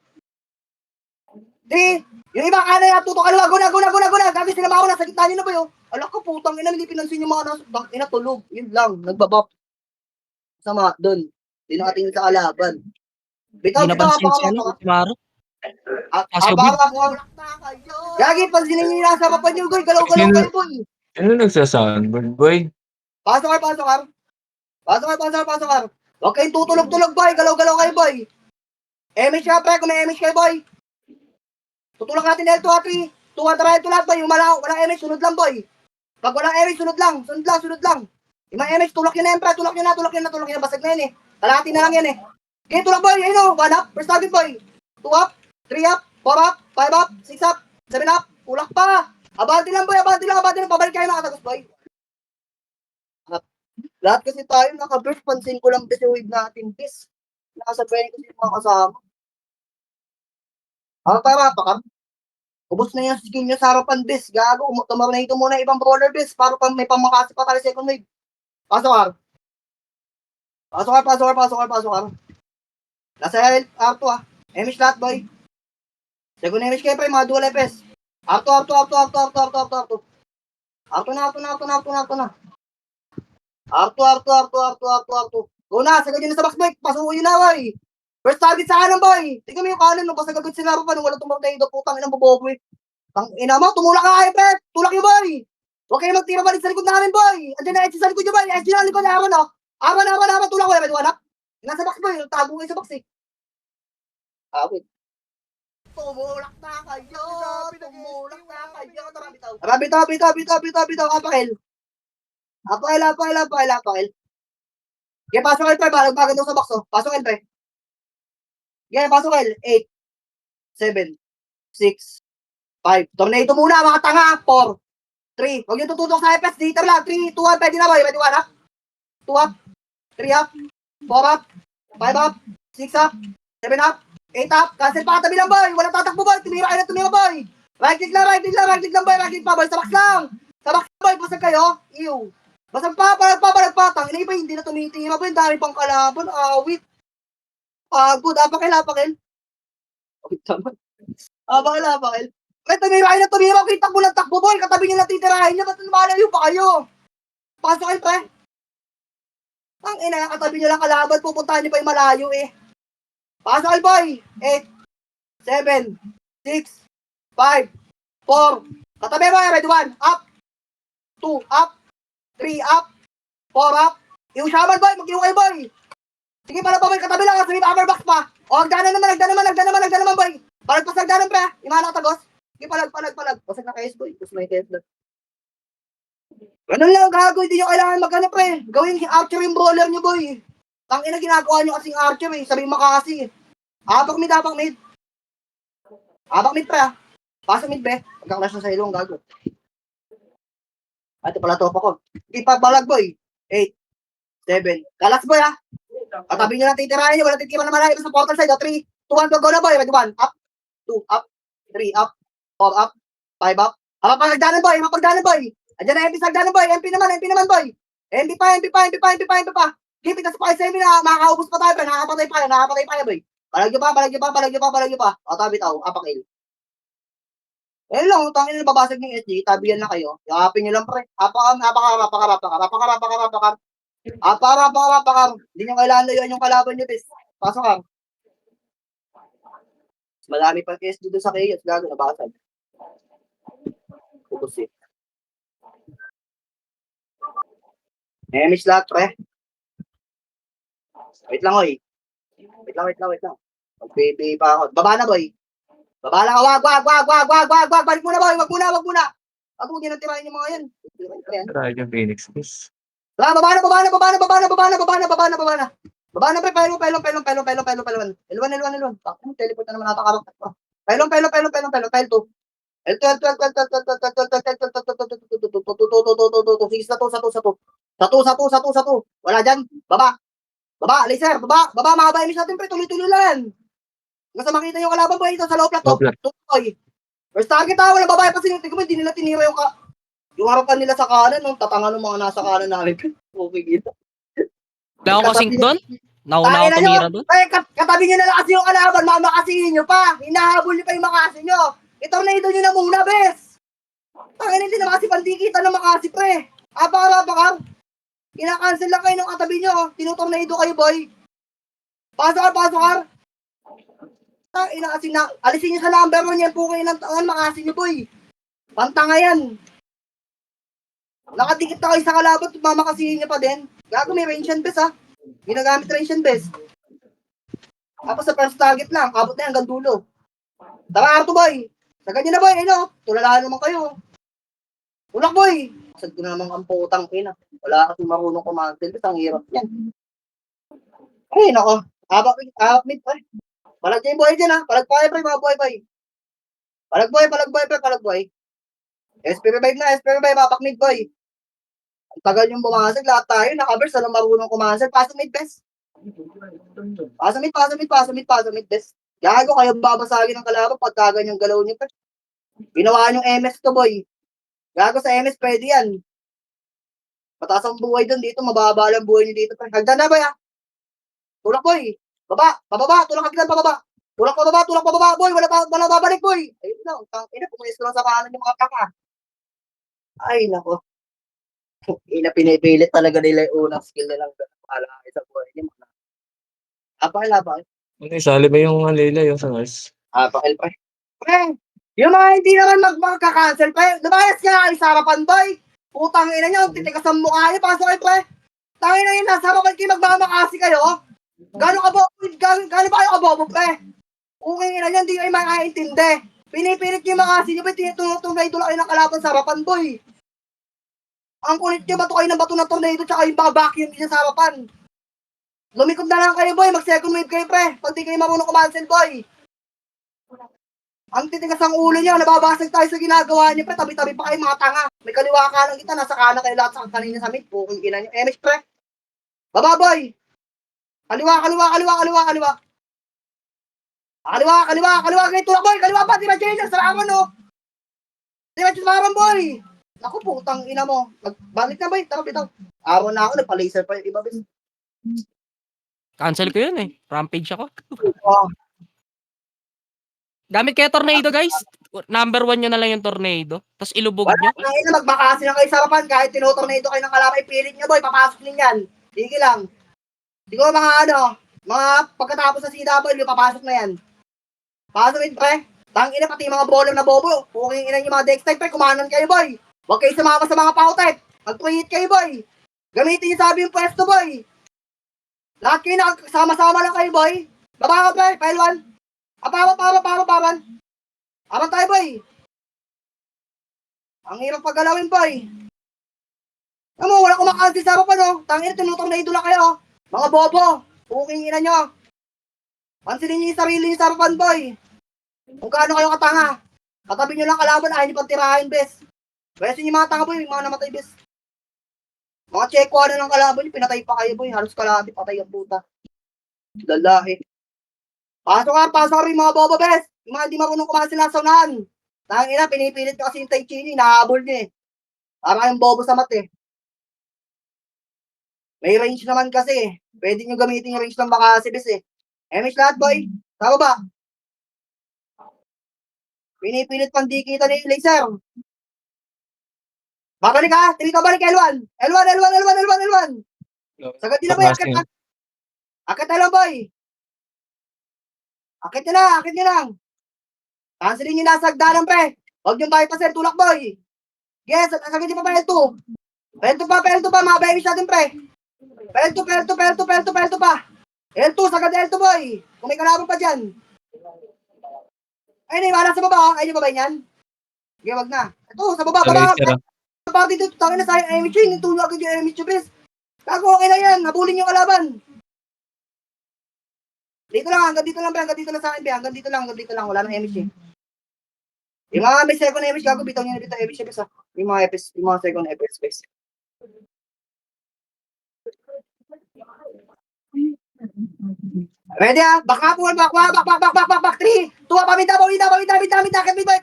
Yung iba kanan na tutok ka na, guna. Gabi sila mauna, sa gitna nyo na, boy, oh. Alak ko, putang ina, hindi pinansin yung mga nasa, ina, tulog. Yun lang, nagbabap. Sama, dun. Hindi nakatingin sa kalaban. Bitaw, Maro. Gagi, pag sinigin nasa papan nyo, boy, galaw-galaw kayo, boy. Ano nagsasoundboard, boy? Pasok ka. Huwag kayong tutulog-tulog, boy. Galaw-galaw kayo, boy. MH ka, pre. Kung may MH kayo, boy. Tutulak natin L2, 3. 2, tara ito lahat, boy. Yung walang MH, sunod lang, boy. Pag walang MH, sunod lang. Yung mga MH, tulak yun na yan, pre. Tulak yun na. Basag na yun, eh. Kalahati na lang yan, eh. Okay, tulak, boy. Ayun, 1 up. First target, boy. 2 up. 3 up. 4 up. 5 up. 6 up. 7 up. Tulak pa. Abante lang, boy. Pabalik kayo nakatagos, boy. Lahat kasi tayo naka-burst, pansin ko lang kasi wave natin, bis. Nakasabayan kasi yung mga kasama. Tara, pakam. Ubus na yung skin nyo sa harapan, bis. Gago, tumarunahito muna ibang brawler, bis. Para may pamakasi pa tayo second wave. Pasok, Nasa R2, ah. MH lahat, boy. Second MH kayo, pre, mga dual FS. R2. R2. Go na, sagad yun na sa box, boy. Pasuko yun na, boy. First target sa kanan, boy. Tingnan mo yung kanan, no? Basta gagawin sila pa nung walang tumarunahito, putang inang bobobo, eh. Tang ina mo, tumulak ka kayo, pre. Tulak yun, boy. Huwag kayo magtira balik sa likod namin, boy. Andiyan na, SG sa likod yun, boy. SG na likod na ako, no? Aman, tulak ko. May duwanap. Nasa box, boy. Tago kayo sa box, eh. Wait. Tumulak na kayo. Tara, bitaw. Apakil. Okay, pasok kayo, pre. Balag daw sa box, oh. Pasok kayo, pre. Okay, pasok kayo. 8, 7, 6, 5. Tornado muna, mga tanga. 4, 3. Huwag yung tututok sa FS. Dito lang. 3, 2, 1. Pwede na, boy. 1 up. 2 up. 3 up. 4 up. 5 up. 6 up. 7 up. Tap. Cancel pa katabi lang, boy. Walang tatakbo, boy. Tumira kayo na tumira, boy. Right click lang, right click lang, right click lang, boy. Right click pa, boy. Sabak lang. Sabak lang, boy. Basag kayo. Ew. Basag pa, palag pa. Tangina iba, hindi na tumitira, boy. Dami pang kalaban. Awit. Pagod. Apakil. Awit naman. Apakil. Kaya tumira kayo na tumira. Okay, takbo lang, takbo, boy. Katabi nyo lang titirahin nyo. Ba't lumalayo pa kayo? Pasok kayo, pre. Ang ina, katabi nyo lang kalaban. Pupuntahan nyo pa yung malayo, eh. Pasok kayo, boy. 8, 7, 6, 5, 4. Katabi, boy. Ready, 1. Up. 2. Up. 3. Up. 4. Up. Yung shaman, boy. Mag-iw kayo, boy. Sige, pala, boy. Katabi lang. Sige, upper box pa. O, hagdanan naman, boy. Palag pa sa hagdanan, pre. Yung mga nakatagos. Sige, palag. Pasag na KS, boy. Tapos may KS na. Ganun lang, gago. Hindi nyo kailangan mag-ano, pre. Gawin archer yung brawler nyo, boy. Tangina ginagawa nyo kasing archer, eh. Sabi mo kasi. Apak mid, pre, ah. Pasok mid, pre. Pagka-clash na sa ilong, gago. Ito pala topa ko. Ipabalag, boy. 8, 7. Kalas, boy, ah. Katabi nyo lang titirahin nyo. Wala titira na malayo sa portal side. 3, 2, 1, go na, boy. Ready, 1. Up. 2, up. 3, up. 4, up. 5, up. Mapagdanan, boy. Andiyan na MP sa hagdanan, boy. MP naman, boy. MP pa. Gipit na sa pakay sa MP na makakaubos pa tayo, pre. Nakakapatay pa, boy. Palag nyo pa. O, tabi tao. Apakil. Lang, tangin na babasag ng SG. Tabihan na kayo. Yakapin nyo lang, pre. Apakam. Hindi nyo kailangan layuan yung kalaban nyo, bis. Pasok ka. Marami pang SG doon sa chaos. Gago, nabasag. Focus, eh. Nemish lahat, pre. Wait lang. Mag-baby pa ako. Baba na, boy. Baba lang. Wag. Balik muna, boy. Wag muna. Wag mo ginatirahin yung mga yan. Try yung Phoenix, please. Baba na, pre. Pelon. L1. Teleport na naman nata karakter pa. Pelon. Pel 2. L2. Satu. Wala dyan. Baba, laser. Baba, mahaba yung natin, pre. Tuloy-tuloy lang. Hanggang sa makita yung kalaban, boy. Ito sa low plat, to. Tuloy. First target, walang babae pa tingnan mo, hindi nila tinira yung harapan nila sa kanan, no? Tatanga ng mga nasa kanan namin. Okay, kita. Wala akong sync doon. Nauna ako tumira doon. Katabi nyo na lang kasi yung kalaban, mamakasihin nyo pa. Hinahabol nyo pa yung makasi nyo. Itornado nyo na muna, bes. Tangin hindi na kasi pandikita ng makasi, pre. Apakar. Kinakancel lang kayo ng katabi nyo. Tinutornado kayo, boy. Pasok ka. Ina kasi na, alisin nyo sa number 1 yan po kayo ng tangan, makasi nyo, boy. Pantanga yan. Nakadikit na kayo sa kalaban, mamakasihin nyo pa din. Gago, may range yan, bes, ha. Ginagamit range yan, bes. Tapos sa first target lang, abot na yan hanggang dulo. Tara, Arto, boy. Sa ganyan na, boy. Ayun, tulalahan naman kayo. Tulak, boy. Sad ko na naman ang putang ina. Wala kasi marunong kumantil. Ang hirap yan. Ay, nako. Abak mid, pre. Palag yung boy dyan, ha. Palag pa, pre, mga boy. Palag boy. SP revive na, apak mid, boy. Ang tagal yung bumasag, lahat tayo, nakabers, alam marunong kumasag. Pasok mid, best. Pasok mid, best. Gago kayo babasagin ng kalaban pagka ganyang galaw niyo, pre. Ginawa niyong MS to, boy. Gago sa MS, pwede yan. Mataas ang buhay doon dito, mababa lang buhay niyo dito, pre. Hagdan na, boy, ha. Tulak, boy. Pababa, tulak hagdan, pababa. Tulak pababa, boy. Wala babalik, boy. Ayun lang, tangina, pumulis ko lang sa kanan yung mga taka. Ay, nako. Pinipilit talaga nila yung unang skill nilang para sa buhay niya. Apakil. Ano, isali ba yung Alila, yung sa nurse? Apakil, pre. Pre, yung mga hindi naman magka-cancel, pre. Lumayas ka, sa harapan, boy. Putang ina nyo, titikas ang mukha niyo. Pasok kayo, pre. Tangin na yun, nasa harapan kayo magmamakasi kayo. Gano'n ba kayo kabobo, pre? Okay ina nyo, hindi kayo makaintindi. Pinipilit nyo yung makasi nyo, pre. Tinutungay doon kayo ng kalaban sa harapan, boy. Ang kulit nyo, bato kayo ng bato ng tornado tsaka yung vacuum niya sa harapan. Lumikod na lang kayo, boy. Mag-second wave kayo, pre. Pag di kayo marunong kumancel, boy. Ang titigas ang ulo niya, nababasag tayo sa ginagawa niyo, pre. Tabi-tabi pa kayo, mga tanga. May kaliwa ka lang kita, nasa kanan kayo lahat sa kanina sa mid. Puking ina niyo. MS, pre. Baba, boy. Kaliwa. Kaliwa, ngayon tulak boy, kaliwa pa, di ba Jay, salaman no? Di ba salaman boy? Naku, putang ina mo. Balik na boy, tara bitaw. Araw na ako, nagpa-laser pa yung iba, bis. Cancel ko yun eh. Rampage ako. Oh, Gamit kayo tornado, guys. Number 1 nyo na lang yung tornado. Tapos ilubog wala nyo. na ina, magbakasi na kayo sa harapan, kahit tinotornado kayo ng kalabay, pilit nyo boy, papasok din yan. Sige lang. Siguro mga pagkatapos sa CW, papasok na yan. Pasok din, pre. Tangina pati mga bowler na bobo. Puking ina yung mga deck type, pre. Kumanan kayo, boy. Huwag kayo sumama sa mga pow type. Mag-tweet kayo, boy. Gamitin yung sabi yung pwesto, boy. Lahat kayo nakasama-sama lang kayo, boy. Baba ka, pre. Pahilwan. Apawan. Apan tayo, boy. Ang hirap paggalawin, boy. Alam mo, wala kumakansel sa harapan, no? Tangina, tinutong na idula kayo. Mga bobo. Puking ina nyo. Pansinin niyo yung sarili niyo sa harapan, boy. Kung gaano kayo katanga. Katabi niyo lang kalaban, ayaw niyo pang tirahin, bes. Besin yung mga tanga, boy, yung mga namatay, bes. Mga checkwa na ng kalaban niyo, pinatay pa kayo, boy. Halos kalahati, patay ang puta. Lalaki. Pasok ka rin mga bobo, bes. Yung mga hindi marunong kumasin na sa unahan. Tangina, pinipilit ko kasi yung Tai Chi niyo, inahabol niyo eh. Para kayong bobo sa mat eh. May range naman kasi eh. Pwede niyo gamitin yung range ng Makasi, bes eh. MS lahat, boy. Tama ba? Pinipilit pang di kita ni laser. Babalik ka. Tirito balik, L1. Sagad nila, boy. Akit na lang, boy. Akit nyo lang. Cancelin nyo nasa hagdanan, pre. Huwag nyo bypass, tulak, boy. Yes, sagad nyo pa, L2. L2 pa. Mga babies natin, pre. L2 pa. L2, sagad L2, boy. Kung may kalaban pa dyan. Ayun, wala sa baba. Ayun yung baba niyan. Sige, wag na. Ito, sa baba. Sa party dito, tangin na sa MH. Nitulo agad yung MH, please. Kago, okay na yan. Habulin yung kalaban. Hanggang dito lang sa akin, hanggang dito lang. Wala nang MH. Yung mga may second MH, gago, bitaw nyo na dito MH, please. Yung mga second MH, please. Ready ah? Back. 3, 2, paminta, boy.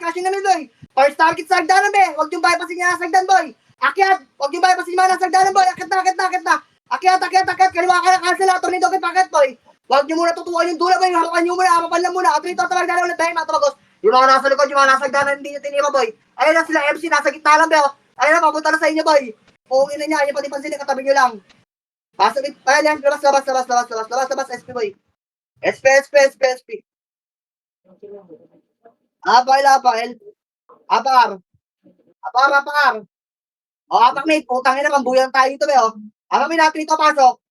Crashing na boy. First target sa hagdanan, be. Huwag yung bypassin niya sa hagdan, boy. Akyat. Huwag yung bypassin niya sa hagdanan, boy. Akyat na. Akyat. Kaliwa ka na, cancel na. Tornado kay packet, boy. Huwag nyo muna tutuan yung dula, boy. Hawakan nyo muna, apapan lang muna. Atrito, tabagdanan ulit, dahil matabagos. Yung mga nasa likod, yung mga nasa hagdanan, hindi nyo tinira, boy. Ayun na sila, MC, nasa gitna lang, be. Ayun na, papunta na sa inyo, boy. Kung ina niya, ayun pati pansin, katabi nyo lang. Pasok it. Ayan, labas, SP, boy. SP. Apakar. O, apak mate, putang ina, pambuyang tayo dito, be, o. Apak may natin ito, pasok.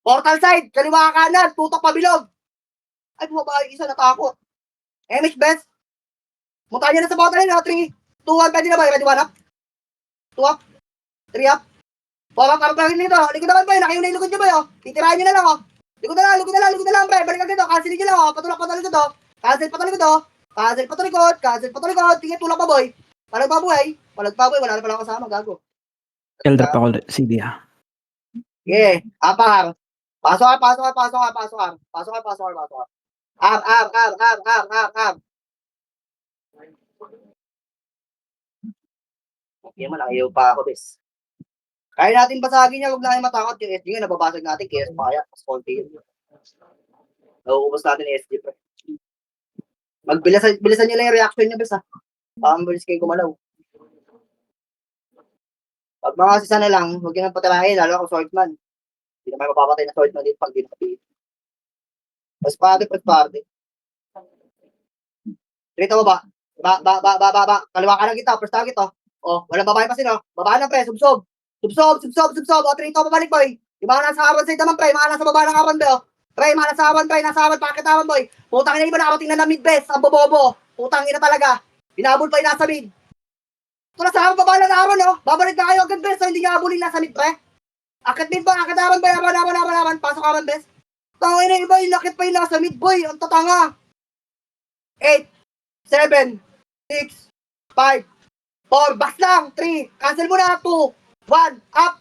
Portal side, kaliwa kanan, tutok pabilog. Ay, bumaba yung isa, natakot. MH best. Mutahan niya na sa portal yun, 3, 2, 1, pwede na ba? Ready, 1 up? 2 up? 3 up? Baka karapagin nito, likod naman ba yun, nakayo na yung likod nyo ba yun? Titirahin nyo na lang, o. Likod na lang, pre. Balik agad, o. Cancel nyo lang, o. Patulak pa talikod, o. Cancel pa talikod. Tingin, tulak pa, boy. Palag pa, boy. Wala na pala kasama, gago. Elder pa ulit. CD ah. Yeah, apar. Pasok ka. Ar. Okay man, ayaw pa ako, bes. Kaya natin basagin niya, huwag na kayo matakot. Yung SG nga, nababasag natin, kaya pa kaya, mas konti yun. Nauubos natin yung SG, pre. Bilisan nyo lang yung reaction nyo, bes, ha. Bilis kayo gumalaw. Pag mga sisa na lang, huwag nyo nang patirahin, lalo ako swordsman. Hindi naman mapapatay na swordsman dito pag di nakapili. Press party. Dito mo ba? Kaliwa ka lang kita, first target, oh. Oh, walang babae pa sino. Baba na, pre, subsob. O, trito, pabalik, boy. Yung mga nasa awan side naman, pre, mga nasa baba ng awan, be, oh. Pre, mga nasa awan, pakit awan, boy. Putang ina, iba nakarating na mid, bes. Ang bobobo. Putang ina talaga. Binabol pa yung nasa mid. Ito na sa awan, baba ng awan, oh. Babalik na kayo agad, bes. So, hindi nyo abulin nasa mid, pre. Akit mid ba? Akit awan, boy. Awan. Pasok awan, bes. Tangin na, iba yung lakit pa yung nasa mid, boy. Ang tatanga. 8, 7, 6, 5, 4, box lang, 3, cancel muna, 2, 1, up,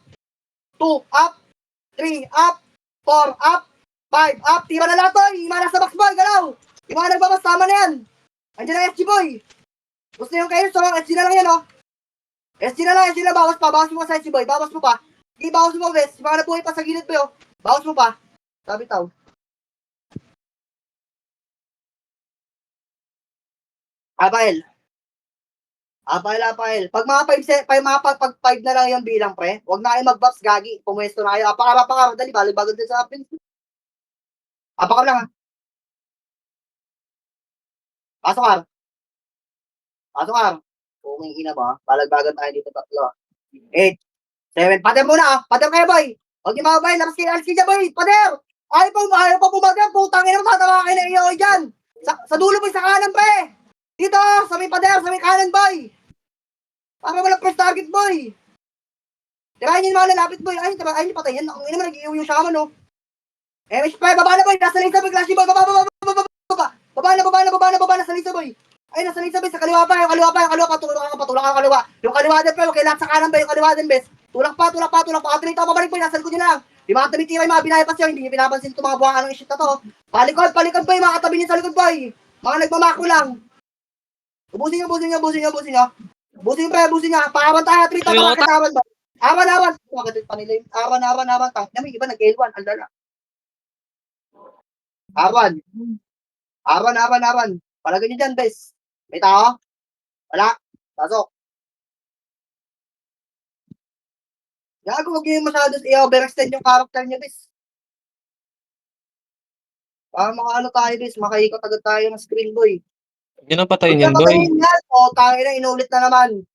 2, up, 3, up, 4, up, 5, up, tira na lahat, boy, mana sa box, boy, galaw, Yung mga nagbabas, tama na yan. Andiyan na SG boy. Gusto yung kayo, so SG na lang yan, oh. SG na lang, bawas mo pa sa SG boy, bawas mo pa. Hindi, bawas mo pa, bes. Yung mga nabuhay pa sa gilid mo, oh. Bawas mo pa. Sabi tao. Apael. Pag mga 5 na lang yung bilang, pre, huwag na kayo mag-buffs, gagi. Pumuesto na kayo. Apakar, dali, bago din sa akin. Apakar lang, ha. Pasok, Ar. Kung ina ba, balagbagan tayo dito tatlo. 8, 7, pader muna, ah. Pader kayo, boy. Huwag niyo mga boy, labas kayo, alis kayo, boy. Pader! Ayaw pa pumader, putang ina mo, tatawa kayo na iyo dyan. Sa dulo, boy, sa kanan, pre. Dito, sa may pader, sa may kanan, boy. Para walang first target, boy. Tirahin niyo yung mga lalapit, boy. Ay, patay yan. Ang ina mo, nag-iiw yung shaman, no. Baba na, boy. Nasa lisa, boy. Clash, boy. Baba na sa lisa, boy. Ay, nasa lisa, boy. Sa kaliwa pa. Yung kaliwa. Tulak ka kaliwa. Yung kaliwa din, boy. Okay, lahat sa kanan, boy. Yung kaliwa din, bes. Tulak pa. Atrito, babalik, boy. Nasa likod niyo lang. Yung mga tabi-tira, yung mga binayapas yun. Hindi niyo pinapansin itong mga buwangan ng ishit na to. Palikod, boy. Mga katabi niyo sa likod, boy. Mga nagmamako lang. Ubusin niyo. Busin niya. Paawan tayo. Trito, bakit awan ba? Awan. Bakit panila yung awan. Tang, may iba nag-L1. Aldala. Awan. Palagay niyo dyan, bes. May tao? Wala. Pasok. Gago, huwag niyo masyadong i-overextend yung character niyo, bes. Mga tayo, bes. Makaikot agad tayo ng screen, boy. Yun ang patayin yan, boy. O, tangin na, inulit na naman.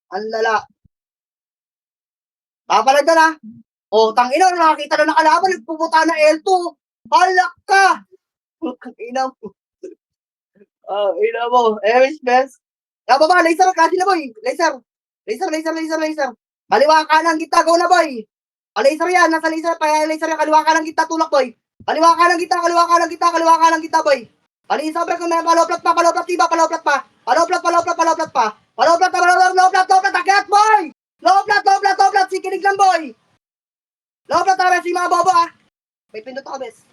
Ang lala. Papalag na na. O, tangin na, nakakita na nakalaban, nagpupunta na L2. Halak ka! Ina mo. Ina mo. Best. Baba, laser, kasi na, boy. Laser. Kaliwa kanan kita, go na, boy. Laser yan, nasa laser, laser yan, kaliwa kanan kita, tulak, boy. Kaliwa kanan kita, boy. Alisa, pre, kung may paloplat pa. Akyat, boy! Loplat, sikinig lang, boy! Loplat, tara, si mga bobo, ah. May pindot ako, bes.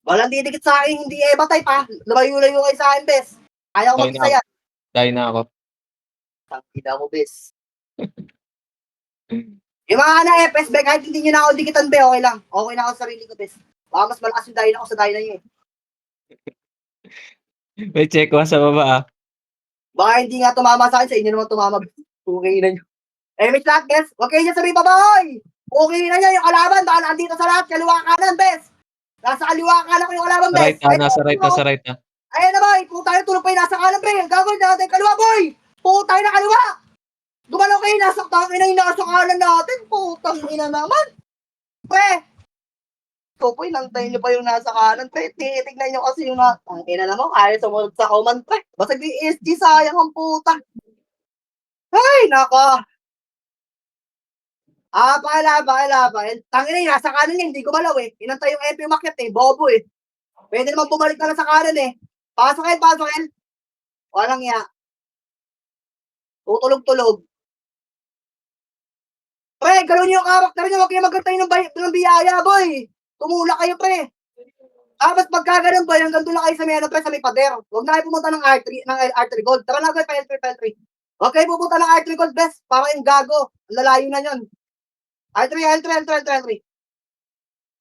Walang didikit sa akin, hindi batay pa. Lumayo-layo kayo sa akin, bes. Ayaw ko mag-isa yan. Dahil na ako. Tangkina mo, bes. Yung mga FS, be, kahit hindi nyo na ako dikitan, be, okay lang. Okay na ako sa sarili ko, bes. Baka mas malakas yung dahil ako sa dahil na yun, eh. May check ko sa baba, ah. Baka hindi nga tumama sa akin, sa inyo naman tumama. Okay na nyo. May lahat, bes. Huwag kayo niya sabi, baboy! Okay na nyo, yung kalaban, baka nandito sa lahat, kaliwa kanan, bes. Nasa kaliwa kanan ko yung kalaban, bes. Sa right na. Ayan na, boy. Puta na, tulog pa yung nasa kanan, pre. Ang gagawin natin, kaliwa, boy! Puta na, kaliwa! Gumalaw kayo, nasa kanan yung nasa kanan natin. Putang ina naman. Pre! Popoy, nantayin nyo pa yung nasa kanan, pre. Titignan nyo kasi yung ang ina naman, kaya sumunod sa command, pre. Basag di SG, sayang ang puta. Ay, nako. Pakila. Tangina yun, nasa kanan yun, hindi gumalaw, eh. Inantay yung MP umakyat, eh. Bobo, eh. Pwede naman bumalik na lang sa kanan, eh. Pasokin. Walang iya. Tutulog-tulog. Pre, gano'n yung karakter nyo, huwag kayo magkantay ng biyaya, boy. Tumula kayo, pre. Tapos pagka ganun, boy, hanggang doon lang kayo sa may, pre, sa may pader. Huwag na kayo pumunta ng R3 Gold. Tara na, boy, Pile 3. Huwag kayo pupunta ng R3 Gold, best. Para yung gago. Lalayo na yun. R3.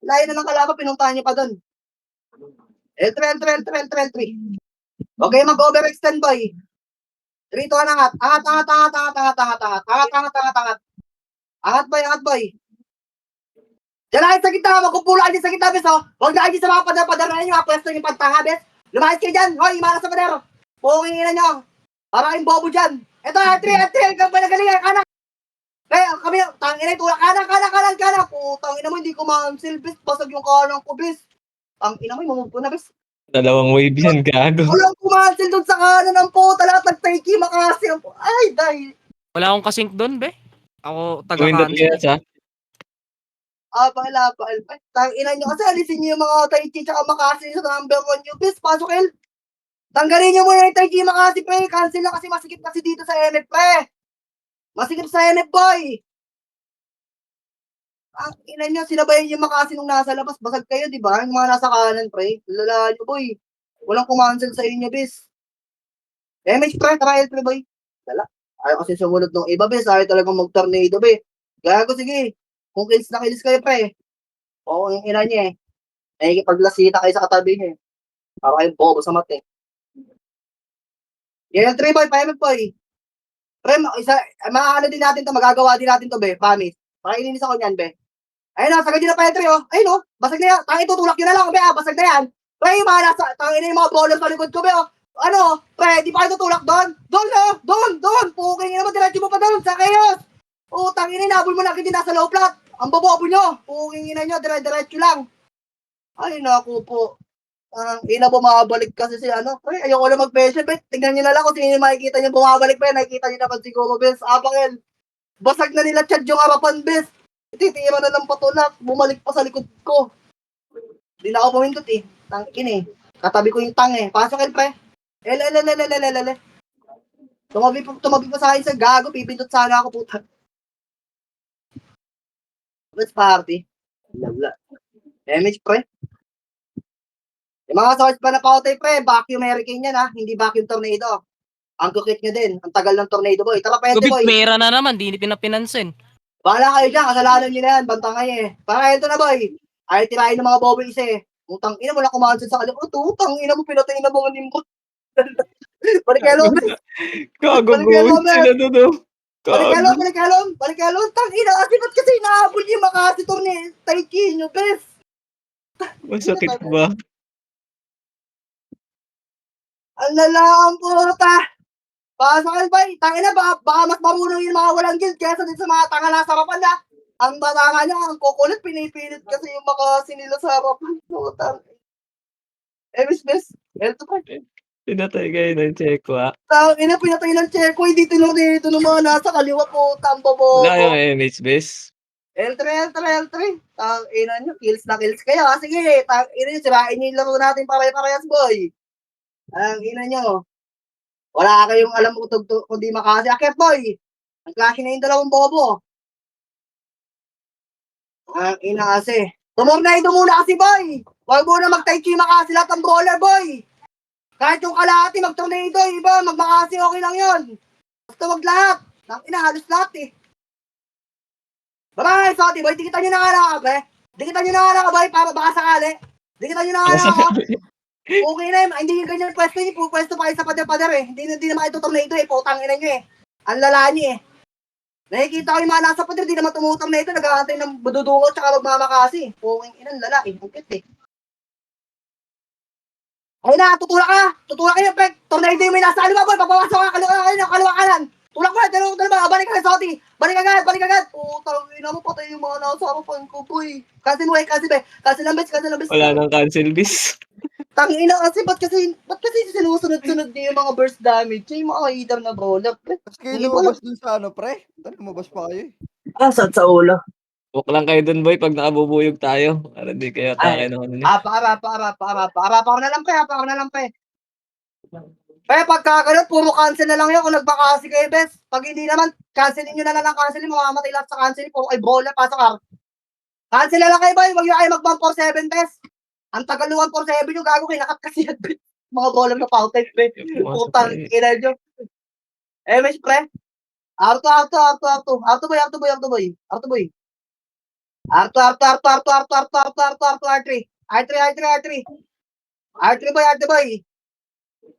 Layo na ng kalaban, pinuntahan nyo pa doon. L3. Huwag kayo mag-overextend, boy. 3 to angat. Angat, boy. Diyan na kayo sa gitna, magkupulaan din sa gitna, bes, oh. Huwag na kayo sa mga padar na ninyo, pwesto yung pagtanga, bes. Lumayas kayo dyan, hoy, imana sa pader. Pukingin na nyo. Para kayong bobo dyan. Ito, R3, hanggang ba nagalingan, kanan. Kaya kami, tangin na, tulak, kanan. Putang ina mo, hindi ko ma-cancel, bes. Basag yung kanan ko, bes. Tangin na mo, mamove ko na, bes. Dalawang wave yan, gago. Walang kumancel doon sa kanan ng puta, lahat nag-take makasi. Ay, dahil. Wala akong kasink doon, be. Ako, Windot taga-cancel. yes, ha? Pakila. Tangina nyo kasi, alisin nyo yung mga Taichi tsaka makasi sa number 1 nyo, bes. Pasok, El. Tanggalin nyo muna yung Taichi makasi, pre. Cancel na kasi masikip kasi dito sa MF, pre. Masikip sa MF, boy. ang ina nyo, sinabayan yung Makasi nung nasa labas. Basag kayo, di ba? Yung mga nasa kanan, pre. Lala nyo, boy. Walang kumansel sa inyo, bis. MH, pre, trial, pre, boy. Lala. Ayaw kasi sumunod ng iba, bis. Ayaw talagang mag-tornado, be. Gago, sige. Kung kills na kills kayo, pre. Oo, yung ina niya, eh. Nakikipaglasita kayo sa katabi niya, eh. Para kayong bobo sa mate. Yan, 3 boy, 5 boy. Pre, maaano din natin to, magagawa din natin to, be. Promise. Pakilinis ako niyan, be. Ayun na, sagad yun na pa yung 3, oh. Ayun, oh. Basag na yan. Tangin, tutulak yun na lang, be, ah. Basag na yan. Pre, yung mga nasa, tangin na yung mga bowlers sa likod ko, be, oh. Ano, pre, di pa kayo tutulak doon? Doon, no? Doon. Puking ina mo, diretso mo pa doon, sa chaos. Oh, tangin na, inabol mo na din nasa low flat. Ang bobobo nyo. Puking ina nyo, diretso lang. Ay, naku po. Ina bumabalik kasi si ano. Pre, ayoko na mag-pension, bet. Tingnan nyo na lang kung sino yung makikita nyo bumabalik, pre. Nakikita nyo naman siguro, bes. Abangel. Basag na nila Chad yung harapan, bes. Titira na ng patulak. Bumalik pa sa likod ko. Hindi na ako pumindot, eh. Tangkin, eh. Katabi ko yung tang, eh. Pasok, pre. Tumabi pa sa akin sa gago. Pipindot sana ako, puta. Let's party. Lala. Damage, pre. Yung mga source pa na pautay, pre, vacuum hurricane yan, ha? Hindi vacuum tornado. Ang kukit nyo din. Ang tagal ng tornado, boy. Tara, pwede, Gubit boy. pera na naman, di pinapinansin. Bahala kayo dyan. Kasalanan nyo na yan. Bantangay, eh. Para ito na, boy. Ay, tirahin ng mga bobo isa, eh. Utang ina mo na kumansin sa kaliwa. Utang ina mo, pinatay na mga nimbo. Balikelo, be. Kagaguhin sila doon, oh. Balikelo. Tang ina, kasi ba't kasi inaabol yung Makasi tornado? Taichi nyo, bes. Masakit ba? Ang lalaan, puta. Pasakan ba? Tangina, baka mas marunong yung mga walang guild kesa din sa mga tanga nasa harapan na. Ang batanga niya, ang kukulit, pinipilit kasi yung Makasi nila sa harapan. Putang. Bes. Ito pa. Pinatay kayo ng Checo, ah. Tangina, pinatay ng Checo, dito ng mga nasa kaliwa po, tambo Wala bobo. yung MH base. L3. Tangina nyo, kills na kills kayo. Sige, tangina nyo, sirain nyo yung laro natin pare-parehas, boy. Tangina nyo. Wala kayong alam kundi Makasi. Akit, boy. Ang klase na yung dalawang bobo. Tangina kasi. Tumornado muna kasi, boy. Huwag muna mag-taichi Makasi lahat ng brawler, boy. Kahit yung kalahati mag-tornado, iba, mag-Makasi, okay lang yun. Basta wag lahat. Tangina, halos lahat, eh. Bye-bye, Soti, boy. Dikitan nyo na nga lang, pre. Dikitan nyo na nga lang, boy, para baka sakali. Dikitan nyo na nga lang ako. Okay na yun. Hindi yung ganyan pwesto nyo. Pwesto pa kayo sa pader-pader, eh. Hindi naman ito tornado, eh. Putang ina nyo, eh. Ang lala nyo, eh. Nakikita ko yung mga nasa pader, di naman tumutang na ito. Nag-aantay ng bududungo tsaka magmamakasi. Puking inang lalaki. Ang cute, eh. Ayun na, tutulak kayo, pre. Tornado yung may nasa kaliwa, boy. Papawasok ka, kaliwa kanan. Tulak mo, dalawa, balik ka, Soti. Balik agad. Putang ina mo, patay yung mga nasa harapan ko, boy. Kasi be. Kasi lambes. Wala nang cancel bis. Tangina kasi, ba't kasi sinusunod-sunod niyo yung mga burst damage? Yung mga idam na brawler, pre. Tapos kayo lumabas dun sa ano, pre? Lumabas pa kayo, eh. Saan sa ulo? Walk lang kayo dun, boy, pag nakabubuyog tayo. Para di kayo atake ng ano niya. Para ako na lang, pre. Pre, pagka ganun, puro cancel na lang yun kung nagbakasi kayo, bes. Pag hindi naman, cancelin nyo na lang cancelin, mamamatay lahat sa cancelin, puro kay brawler, pasok ka. Cancel na lang kayo, boy. Huwag nyo kayo mag-147, bes. Ang tagal ng 147 nyo, gago kayo, nakat kasi yan, bes. Mga brawler na pautet, bes. Putang ina nyo. MH, pre. Arto, boy. R3, boy.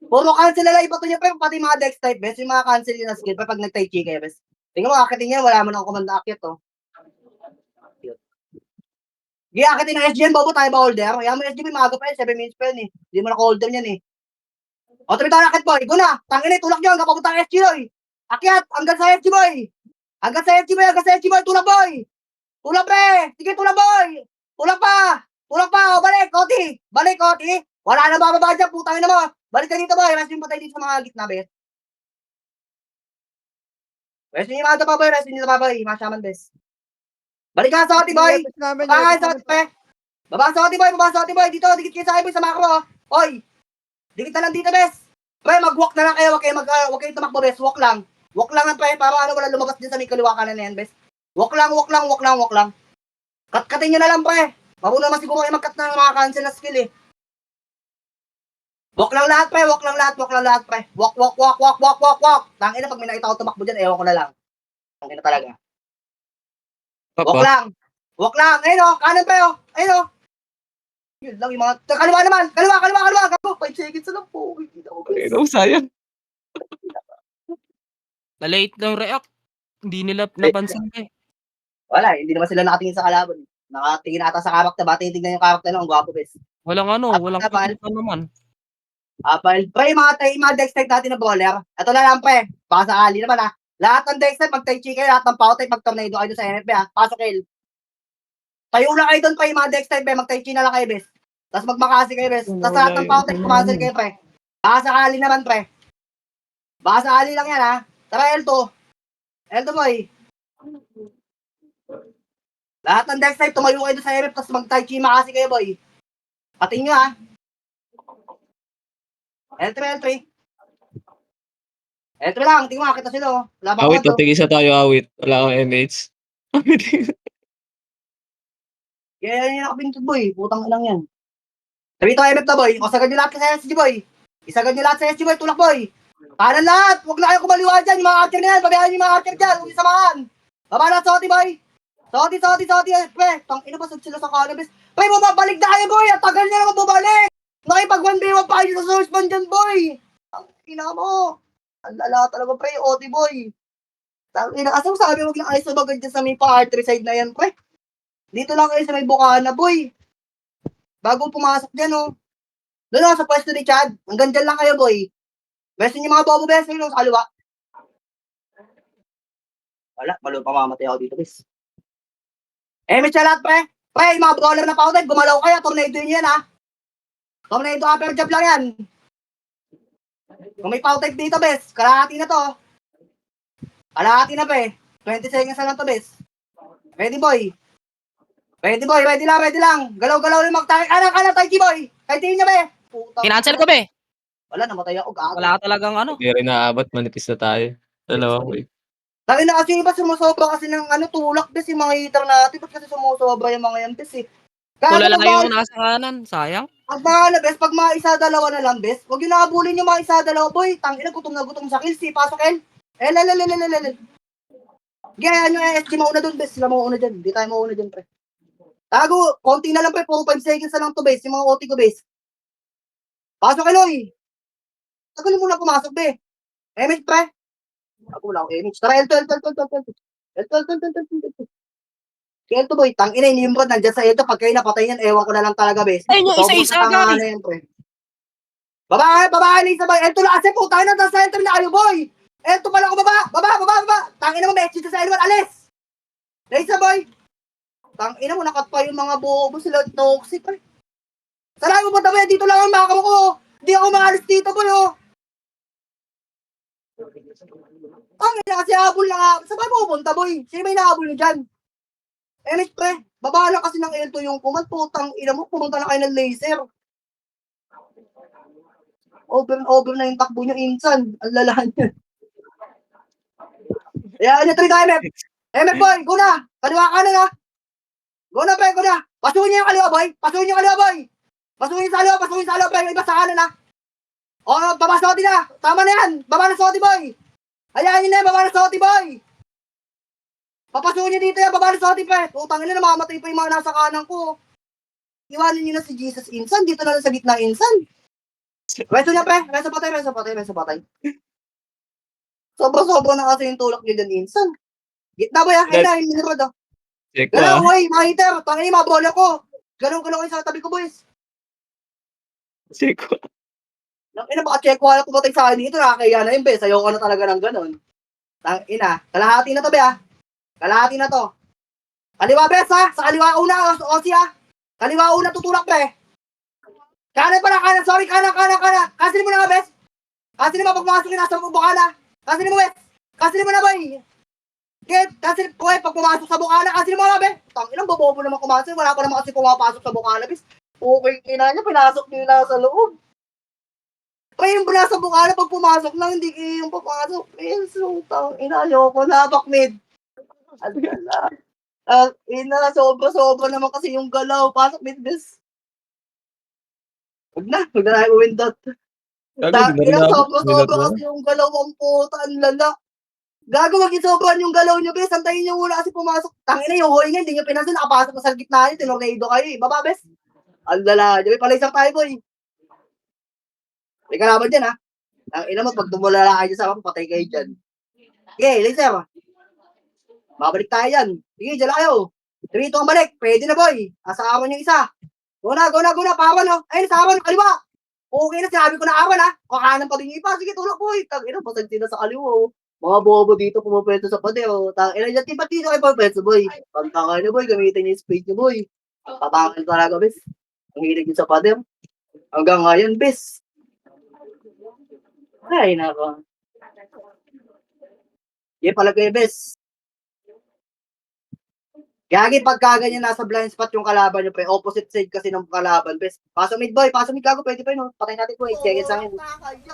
Puro cancel na lang, iba to niya, pre. Pati mga dex type, bes. Yung mga cancel yun na skill, pre, pag nag-taichi kayo, bes. Tingnan mo, akitin yan, wala mo nang kumanda akit, oh. Hindi, akitin ng SGN, bobo tayo ba holder? Kaya mo SGN, maaga pa yun, 7 minutes pa yun, eh. Hindi mo naka-holder yan, eh. O, tuloy tayo akit, boy. Go na. Tangin, tulak nyo, hanggang papunta ng SG, boy. Akyat, hanggang sa SG, boy. Tulak, boy. Tulak, pre. Sige, tulak, boy. Tulak pa. O, balik, Koti. Wala na bababa dyan, putang ina mo. Balik ka dito, boy. Resting patay dito sa mga gitna, bes. Resting yung mga pa, boy. Masyaman, bes. Balik ka sa Soti, boy. Baba sa Soti, boy. Dito, dikit kayo sa akin, boy, sa macro. Oy. Dikit na lang dito, bes. Pre, mag-walk na lang kayo. Huwag kayo tumakbo, bes. Walk lang ang pre. Para wala lumabas din sa may kaliwa kanan na yan, bes. Walk lang. Cut-cutin nyo na lang, pre. Marunong naman siguro kayo mag-cut ng mga cancel na skill eh. Walk lang lahat, pre. Walk lang lahat, pre. Walk. Tangina, pag may nakita ko tumakbo dyan, ewan ko na lang. Tangina talaga. Walk lang. Walk lang. Ayun o, kanan pre o. Ayun o. Yun lang yung mga... Kaliwa naman. Kaliwa. Gago, 5 seconds na lang po. Sayang. Na-late ng react. Hindi nila napansin eh. Wala, hindi naman sila nakatingin sa kalaban. Nakatingin ata sa karakter. Ba titignan yung karakter ng gwapo, bes. Walang walang Apal. kita naman. Apal. Pre, mga dex type natin na brawler. Ito na lang, pre. Baka sakali naman ha. Lahat ng dex type, mag-tai chi kayo. Lahat ng power type, mag-tornado kayo sa NFP ha. Pasok kill. Tayo na kayo doon, pre. Mga dex type, mag-tai chi na lang kayo, bes. Tapos magmakasi kayo, bes. Tapos lahat ng power type, kumansel kayo, pre. Baka sakali naman, pre. Baka sakali lang yan ha. Tara, L2. L2, boy. Lahat ng dex type, tumayo kayo doon sa NFP. Tapos mag-tai chi makasi kayo, boy. Pating nyo ha. L3. L3 lang, tingnan mo, kita sila oh. Laban Awit, ko to. tigisa tayo, awit. Wala kang MH. Kaya yan yung nakabintod boy, putang ilang yan. Sabi ito MF na boy, o sagad nyo lahat sa SG boy. Isagad nyo lahat sa SG boy, tulak boy. Kanan lahat, huwag na kayo kumaliwa dyan, yung mga archer na yan, babayaan yung mga archer dyan, huwag samahan. Baba na, Soti boy. Soti, pre, tang ina ba sila sa cannabis? Pre, bumabalik na kayo boy, at tagal nyo naman bumalik. Nakipag 1v1 pa kayo sa source band dyan boy. Tang ina mo. Ang lala talaga pre, Oti boy. Tang ina, kasi sabi huwag lang kayo sumagad dyan sa may pa-archery side na yan pre. Dito lang kayo sa may Bukana, boy. Bago pumasok dyan, oh. Doon sa pwesto ni Chad. Hanggang dyan lang kayo, boy. Besin yung mga bobo besin yung sa kaliwa. Wala, malo pa mamatay ako dito, bes. May lahat, pre. Pre, yung mga brawler na powder, gumalaw kayo. Tornado yun yan, ha. Tornado upper jab lang yan. Kung may powder dito, bes, kalahati na to. Kalahati na, pre. 20 seconds na lang to, bes. Ready, boy. Ready lang. Galaw-galaw yung magtarik. Kanan, Tai Chi boy. Kahit hindi niya, be. Kinancel ko be. Wala, namatay ako. Gago. Wala talagang Hindi rin naabot, manipis na tayo. Dalawang wave. Lagi na kasi iba sumusobra kasi ng tulak, bes, yung mga hitter natin. Ba't kasi sumusobra yung mga yan, bes, eh. Wala lang yung nasa kanan. Sayang. Pag mga bes, pag mga isa-dalawa na lang, bes, huwag yung nakabulin yung mga isa-dalawa, boy. Tangina, gutom na gutom sa kills, eh. Pasok, L. Gaya nyo, SG mauna dun, bes. Sila mauna dyan. Hindi tayo mauna dyan, pre. Tago, konti na lang pre, 4-5 seconds na lang to base, yung mga OT ko base. Pasok Eloy. Tagal mo na pumasok be. Image pre. Ako wala ako image. Tara, L2. L2 boy, tangina yung Nimrod nandiyan sa L2. Pag kayo napatay yan, ewan ko na lang talaga base. Ay, yung isa-isa, guys. Babae, isa boy. L2 lang kasi putang na sa center na kayo boy. L2 pala ako baba. Tangina mo, message sa L1, alis. Isa boy. Tangina mo, nakat pa yung mga bobo sila toxic pre. Saan mo punta ba? Dito lang ang makakamo ko. Hindi ako maalis dito boy oh. Tangina kasi habol lang ha. Saan ba pupunta boy? Sino may nahabol nyo dyan? MH pre, baba lang kasi ng L2 yung command. Putang ina mo, pumunta na kayo ng laser. Over na yung takbo nyo insan. Ang lalahan nyo. Ayan nyo, 3 MF. MF boy, go na. Kaliwa ka na. Go na, pre, go na. Pasukin niyo yung kaliwa, boy. Pasukin sa kaliwa, pre. Yung iba sa kanan, ha. O, baba sa Soti na. Tama na yan. Baba na Soti, boy. Hayaan niyo na yan, baba na Soti, boy. Papasukin niyo dito yan, baba na Soti, pre. Utangin na, namamatay pa yung mga nasa kanan ko. Iwanin niyo na si Jesus Insan. Dito na lang sa gitna Insan. Reso niya, pre. Reso patay. Sobra na kasi yung tulak niyo dyan, Insan. Gitna, boy, ha. Ayun na, yung minirod, ha. Check ko Galaw, boy, mga hitter. Tangin yung mga bola ko. Galaw kayo sa tabi ko, boys. Check ko. Ina, baka check wala pumatay sa akin dito. Nakakaya na yun, bes. Ayoko na talaga ng ganun. Ina, kalahati na to, be, ha. Kalahati na to. Kaliwa, bes, ha. Sa kaliwa una, Osi, ha. Kaliwa una, tutulak, be. Kanan pala, kanan. Sorry, kanan. Kasilin mo na nga, bes. Kasilin mo, pag pumasok yung nasa bukana. Kasilin mo, bes. Kasilin mo na, boy. Kasi pag pumasok sa bukana, kasilin mo na, be. Ilang bobobo naman kumasok. Wala pa naman kasi pumapasok sa bukana, bes. Okay, ina niya, pinasok niyo na sa loob. Kaya yung nasa bukana, pag pumasok lang, hindi kayo yung papasok. Ayun, so, ina niyo, ako na, bakmid. Alala. Sobra-sobra naman kasi yung galaw. Pasok mid bes. Huwag na tayo uwindot. Sobra-sobra kasi yung galaw ang puta, ang lala. Gago, wag isobrahan yung galaw nyo, bes. Santayin nyo muna kasi pumasok. Tangina yung hoy nga, hindi nyo pinansin, nakapasok na sa gitna nyo, tinornado kayo eh. Baba, bes. Ang lala nyo, pala isang tayo, boy. May kalaban dyan, ha? Tangina mo, pag tumulala kayo sa akin, patay kayo dyan. Okay, laser. Babalik tayo yan. Sige, dyan kayo. 3-2 ang balik. Pwede na, boy. Asawan yung isa. Go na. Pawan, oh. Ayun, sa awan, kaliwa. Okay na, sinabi ko na awan, ha. Kakanan pa din yung iba. Sige, tulak, boy. Tangina, pasag sila sa kaliwa, oh. Mga bobo dito pumapwesto sa pader, oh. Tangina dyan, ba't dito kayo pumapwesto, boy? Pagtaka nyo, boy. Gamitin niyo yung speed nyo, boy. Tatangan talaga, bes. Ang hilig nyo sa pader. Hanggang ngayon, bes. Ay, nako. Yan pala kayo, bes. Gagi, pagka ganyan nasa blind spot yung kalaban nyo, pre. Opposite side kasi ng kalaban, bes. Paso mid, boy. Paso mid, gago. Pwede pa yun, oh. Patay natin, boy. 8 seconds lang yun.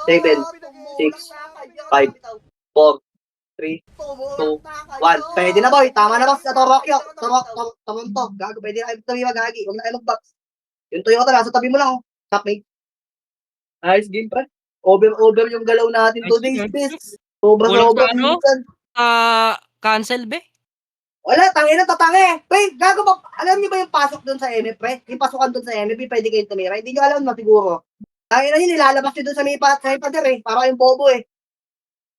7, 6, 5, 4, 3, 2, 1. Pwede na, boy. Tama na, boss. Ito, Rockyo. Toronto. Gago, pwede na kayo tumiwa, gagi. Huwag na kayo mag-box. Yung tuyo ko nasa tabi mo lang, oh. Top mate. Nice game, pre. Over yung galaw natin Nice today, game. sis. Sobra Ano? minsan. Cancel, be? Wala, tangina, tatange. Pre, gago ba? Alam niyo ba yung pasok doon sa MF, pre? Yung pasukan doon sa MF, pwede kayong tumira. Hindi niyo alam na siguro. Tangina yun, nilalabas nyo doon sa may pader, eh. Para kayong bobo, eh.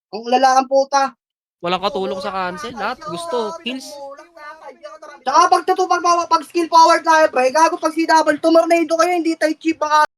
Ang lalaking puta. Walang katulong sa cancel. Lahat gusto. Kills. Tsaka pag skill power tayo, pre, gago pag si double, tumarnado kayo, hindi tayo cheap ang